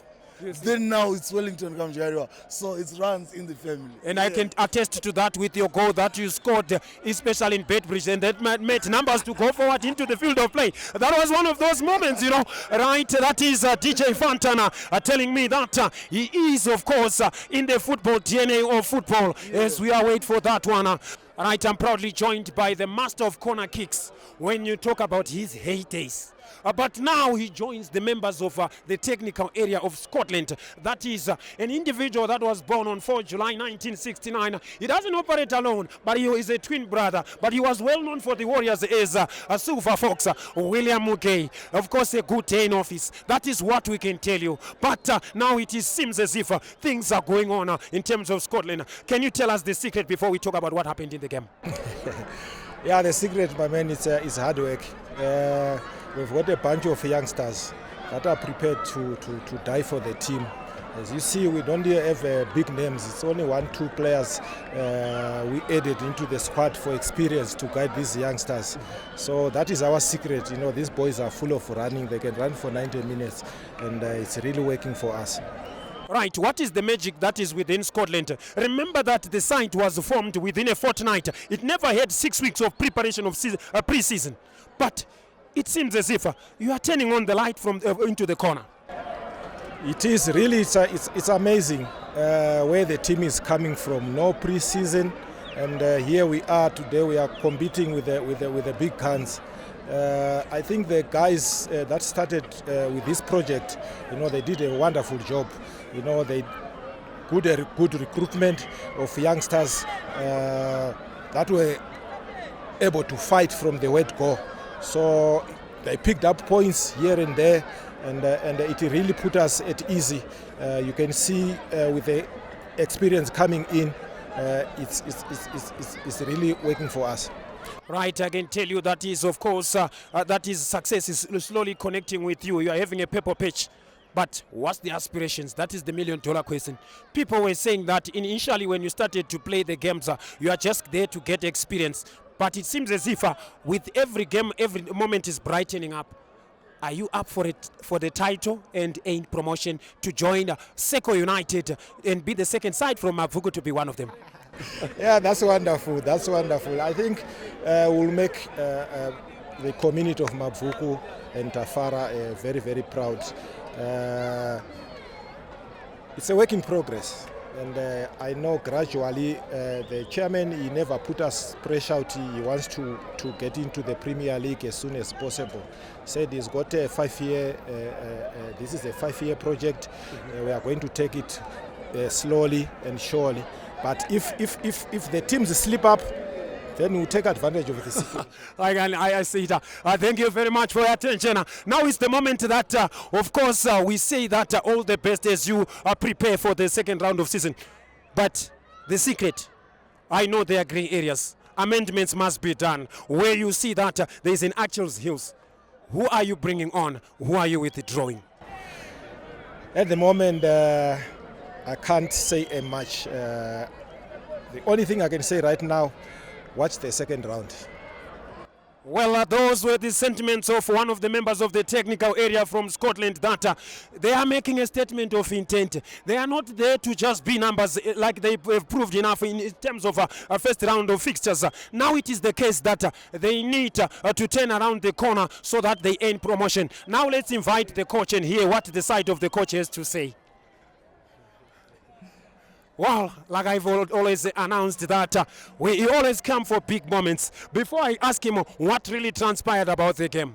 Then now it's Wellington Kamjariwa. So it runs in the family.
And I can attest to that with your goal that you scored, especially in Bedbridge, and that made numbers to go forward into the field of play. That was one of those moments, right? That is DJ Fantana telling me that he is, of course, in the football DNA of football, as we await for that one. Right, I'm proudly joined by the master of corner kicks when you talk about his heydays. But now he joins the members of the technical area of Scotland. That is an individual that was born on 4 July 1969. He doesn't operate alone, but he is a twin brother. But he was well known for the Warriors as a Silver Fox, William Mugay. Of course, a good day in office. That is what we can tell you. But now it seems as if things are going on in terms of Scotland. Can you tell us the secret before we talk about what happened in the game?
Yeah, the secret, my man, is hard work. We've got a bunch of youngsters that are prepared to die for the team. As you see, we don't have big names. It's only 1-2 players we added into the squad for experience to guide these youngsters. So that is our secret. These boys are full of running. They can run for 90 minutes, and it's really working for us.
Right, what is the magic that is within Scotland? Remember that the site was formed within a fortnight. It never had 6 weeks of preparation of pre-season. But it seems as if you are turning on the light from into the corner.
It is really, it's amazing where the team is coming from. No pre-season, and here we are today. We are competing with the big guns. I think the guys that started with this project, they did a wonderful job. They good recruitment of youngsters that were able to fight from the word go. So they picked up points here and there, and it really put us at ease. You can see with the experience coming in, it's really working for us.
Right, I can tell you that is, of course, that is success is slowly connecting with you. You are having a purple patch. But what's the aspirations? That is the million-dollar question. People were saying that initially when you started to play the games, you are just there to get experience. But it seems as if with every game, every moment is brightening up. Are you up for it, for the title and aim promotion to join Seko United and be the second side from Mavuku to be one of them?
Yeah, that's wonderful. That's wonderful. I think we'll make the community of Mavuku and Tafara very, very proud. It's a work in progress. And I know gradually the chairman, he never put us pressure out. He wants to get into the Premier League as soon as possible. Said he's got a 5-year, this is a 5-year project. We are going to take it slowly and surely. But if the teams slip up, then we'll take advantage of this.
I see that. Thank you very much for your attention. Now is the moment that, of course, we say that all the best as you prepare for the second round of season. But the secret, I know there are grey areas. Amendments must be done. Where you see that there is an actual hills. Who are you bringing on? Who are you withdrawing?
At the moment, I can't say much. The only thing I can say right now, watch the second round.
Well, those were the sentiments of one of the members of the technical area from Scotland that they are making a statement of intent. They are not there to just be numbers like they have proved enough in terms of a first round of fixtures. Now it is the case that they need to turn around the corner so that they earn promotion. Now let's invite the coach and hear what the side of the coach has to say. Well, like I've always announced that we always come for big moments. Before I ask him what really transpired about the game,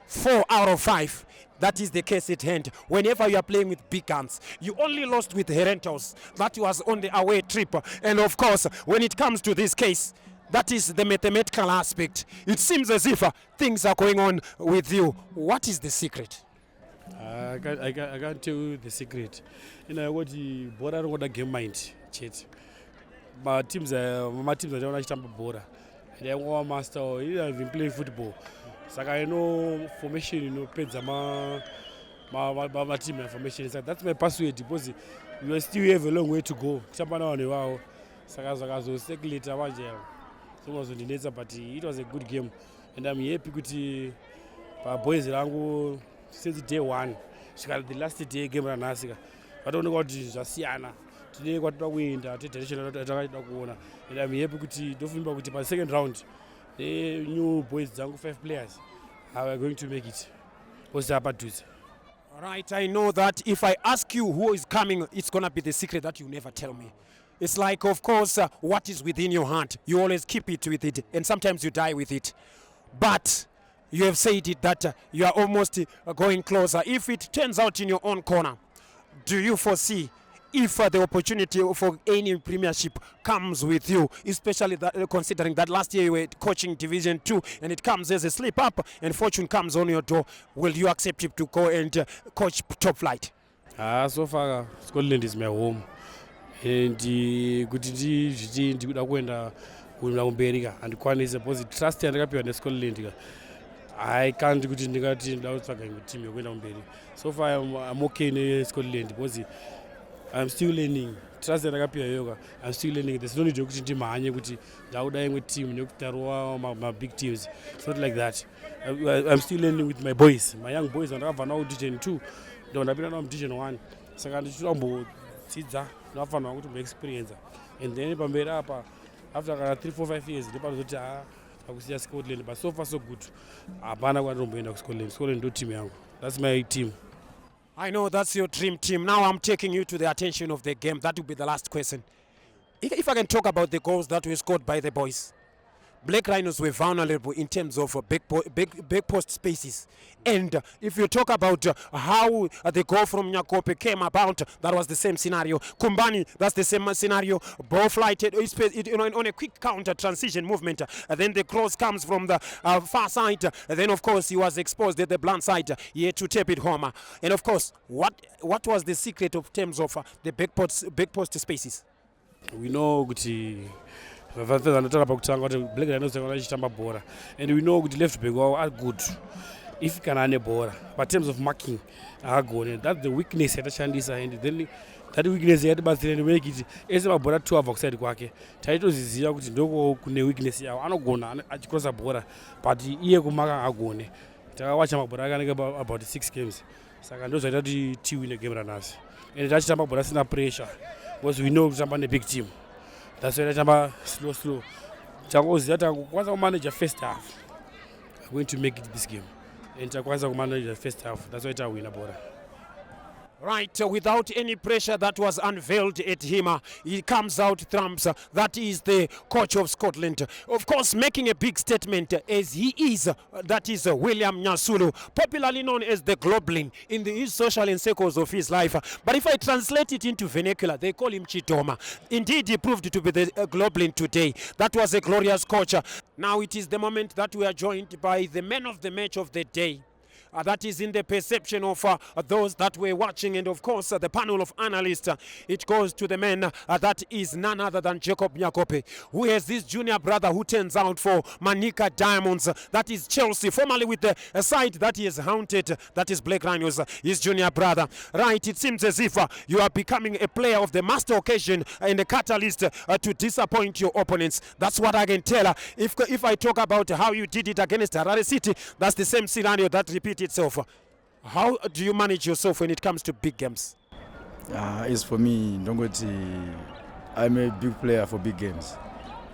4 out of 5. That is the case at hand. Whenever you are playing with big guns, you only lost with Herentos. That was on the away trip. And of course, when it comes to this case, that is the mathematical aspect. It seems as if things are going on with you. What is the secret?
I can't tell you the secret. What the border what the game mind chat. My teams are don't chamba border. They want master. I've been playing football. So I know formation. Peds my team information. That's my password because we still have a long way to go. Chamba now on wow. So second so but it was a good game, and I'm happy with boys around since day one. the last day game ranhasi vatooneka kuti zvasiyana tine kwatoda kuenda tedirection takaida kuona, and I'm happy kuti ndofimba kuti pa second round the new boys dzangu 5 players are going to make it padhuze.
Right, I know that if I ask you who is coming, it's going to be the secret that you never tell me. It's like, of course, what is within your heart, you always keep it with it, and sometimes you die with it. But you have said it that you are almost going closer. If it turns out in your own corner, do you foresee if the opportunity for any premiership comes with you, especially that, considering that last year you were coaching Division 2 and it comes as a slip up and fortune comes on your door, will you accept it to go and coach top flight?
So far Scotland is my home, and kuti ndikuda kuenda kumberi andikwanisa because trust yandakapiwa neScotland I can't kuti ndingati ndatsvaga imwe team yokuenda kumberi. So far I'm okay neScotland because I'm still learning. Trust yandakapiwa yoga, I'm still learning. There's no need kuti ndimhanye kuti ndauda imwe team nekutarowa my big teams. It's not like that. I'm still learning with my boys, my young boys vandakabva nawo Division 2 ndo ndapinda nawo Division 1, saka ndichitombodzidza ndinofanira kuti experience, and then pamberi apa after 3-4-5 years ndipanozoti akusiya Scotland, but so far so good. Hapana kwatomboenda kuScotland. Scotland ndo team yangu. That's my team.
I know that's your dream team. Now I'm taking you to the attention of the game. That will be the last question. If I can talk about the goals that were scored by the boys, Black Rhinos were vulnerable in terms of big post spaces. And if you talk about how the goal from Nyakope came about, that was the same scenario. Kumbani, that's the same scenario. Ball flighted on a quick counter transition movement. Then the cross comes from the far side. Then, of course, he was exposed at the blunt side. He had to tape it home. And, of course, what was the secret of terms of the big post spaces?
We know Black Rhinos are bora, and we know the left back are good if you can ane bora. But in terms of marking, that's the weakness at the Chandisa, and then that weakness at the make it is about bora 2 outside kwake. Titles is here kuti ndoko kune weakness yawo anogona achikrosa bora, but iye kumaka agone. Takawacha mabora kanaka about 6 games. Saka ndo zvaita kuti tiwine game ranasi. And tachitamba bora sina pressure because we know kutamba ne big team. That's why I jump slow. Kwanza manage first half. I'm going to make it this game. And kwanza manage the first half. That's why I win a bora.
Right, without any pressure that was unveiled at him, he comes out trumps. That is the coach of Scotland. Of course, making a big statement as he is, that is William Nyasulu, popularly known as the Globlin in his social and circles of his life. But if I translate it into vernacular, they call him Chitoma. Indeed, he proved to be the Globlin today. That was a glorious coach. Now it is the moment that we are joined by the man of the match of the day. That is in the perception of those that were watching, and of course the panel of analysts. It goes to the man that is none other than Jacob Nyakope, who has this junior brother who turns out for Manica Diamonds. That is Chelsea, formerly with the side that he has haunted, that is Black Rhinos, his junior brother. Right, it seems as if you are becoming a player of the master occasion and a catalyst to disappoint your opponents. That's what I can tell. If I talk about how you did it against Harare City, that's the same scenario that repeats itself. How do you manage yourself when it comes to big games?
As for me, I'm a big player for big games.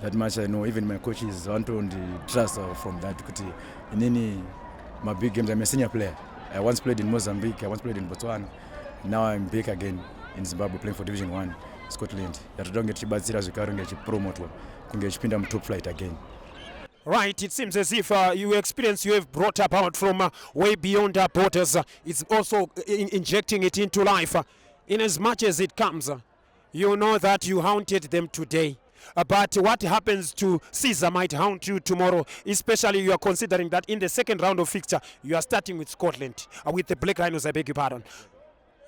That much I know. Even my coaches want to trust from that. In any my big games, I'm a senior player. I once played in Mozambique, I once played in Botswana. Now I'm back again in Zimbabwe playing for Division 1, Scotland. That don't get promote, get top flight again.
Right, it seems as if your experience you have brought about from way beyond our borders, it's also injecting it into life. In as much as it comes, you know that you haunted them today. But what happens to Caesar might haunt you tomorrow, especially you are considering that in the second round of fixture, you are starting with Scotland, with the Black Rhinos, I beg your pardon.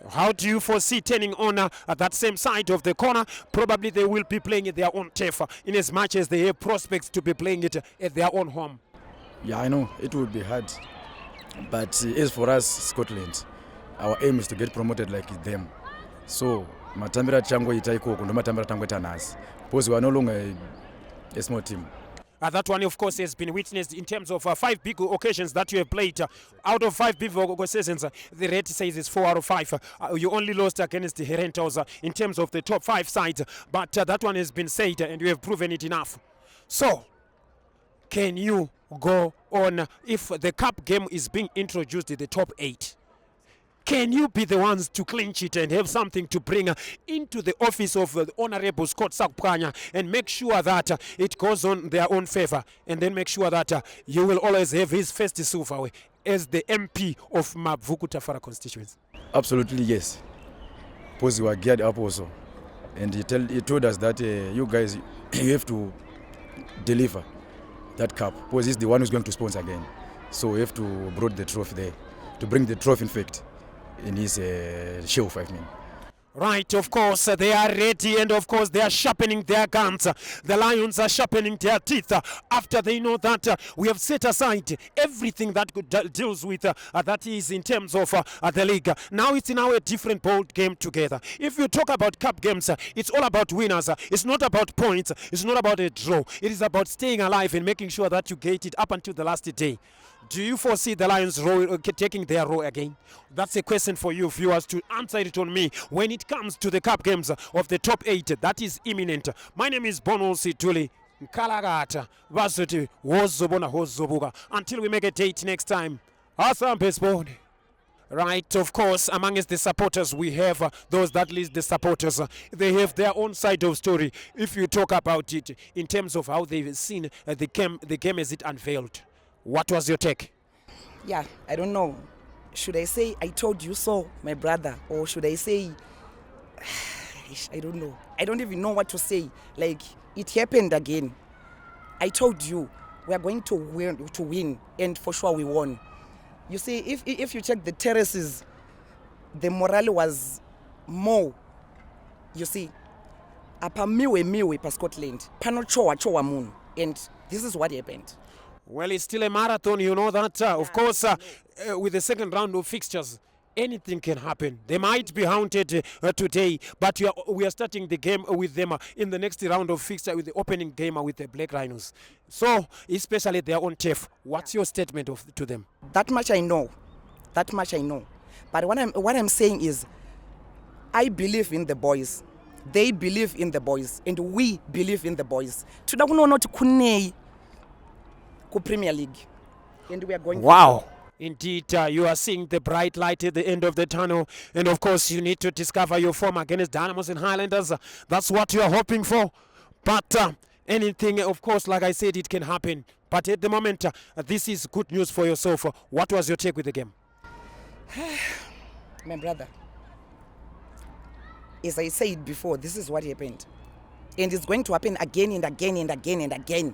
How do you foresee turning on at that same side of the corner? Probably they will be playing at their own turf, in as much as they have prospects to be playing it at their own home.
Yeah, I know it will be hard. But as for us, Scotland, our aim is to get promoted like them. So, matambira chango itaiko kundo matambira tango tanasi. Because we are no longer a small team.
That one, of course, has been witnessed in terms of 5 big occasions that you have played. Out of 5 big seasons, the rate says it's 4 out of 5. You only lost against the Herentos in terms of the top 5 sides, but that one has been said and you have proven it enough. So, can you go on if the cup game is being introduced in the top 8? Can you be the ones to clinch it and have something to bring into the office of the Honorable Scott Sakpanya and make sure that it goes on their own favor, and then make sure that you will always have his first silverware as the MP of Mavuku Tafara constituency?
Absolutely, yes. Because we are geared up also. And he told us that you guys, you have to deliver that cup. Because he's the one who's going to sponsor again. So we have to bring the trophy there. To bring the trophy, in fact, in his show 5 minutes.
Right, of course, they are ready, and of course they are sharpening their guns. The Lions are sharpening their teeth after they know that we have set aside everything that deals with that is in terms of the league. Now it's now a different bold game together. If you talk about cup games, it's all about winners. It's not about points. It's not about a draw. It is about staying alive and making sure that you get it up until the last day. Do you foresee the Lions taking their role again? That's a question for you viewers to answer it on me when it comes to the cup games of the top 8. That is imminent. My name is Bono Situli Kalagata Vasoti Wozobona Hozobuga. Until we make a date next time. Awesome baseball. Right, of course, amongst the supporters, we have those that lead the supporters. They have their own side of story. If you talk about it in terms of how they've seen the game as it unveiled. What was your take?
Yeah, I don't know. Should I say, I told you so, my brother? Or should I say, I don't know. I don't even know what to say. Like, it happened again. I told you, we are going to win, and for sure we won. You see, if you check the terraces, the morale was more. You see, apa miwe pa Scotland, pano chowa moon, and this is what happened.
Well, it's still a marathon, you know that. Of course, with the second round of fixtures, anything can happen. They might be haunted today, but we are starting the game with them in the next round of fixture with the opening game with the Black Rhinos. So, especially their own turf. What's your statement to them?
That much I know. That much I know. But what I'm saying is, I believe in the boys. They believe in the boys, and we believe in the boys. Premier League, and we are going.
Wow. Indeed, you are seeing the bright light at the end of the tunnel, and of course you need to discover your form against Dynamos and Highlanders. That's what you are hoping for, but anything, of course, like I said, it can happen, but at the moment this is good news for yourself. What was your take with the game?
My brother, as I said before, this is what happened, and it's going to happen again and again and again and again.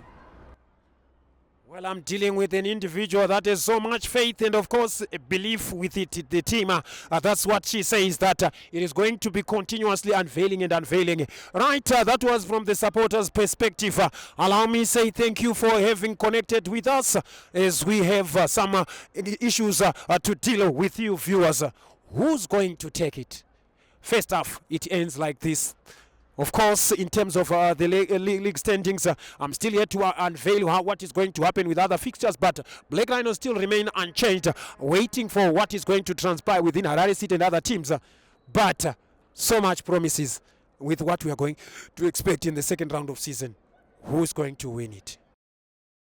Well, I'm dealing with an individual that has so much faith and, of course, a belief with it, the team. That's what she says, that it is going to be continuously unveiling and unveiling. Right, that was from the supporters' perspective. Allow me to say thank you for having connected with us as we have some issues to deal with you viewers. Who's going to take it? First off, it ends like this. Of course, in terms of the league standings, I'm still here to unveil what is going to happen with other fixtures, but Black Rhinos still remain unchanged, waiting for what is going to transpire within Harare City and other teams. But so much promises with what we are going to expect in the second round of season. Who's going to win it?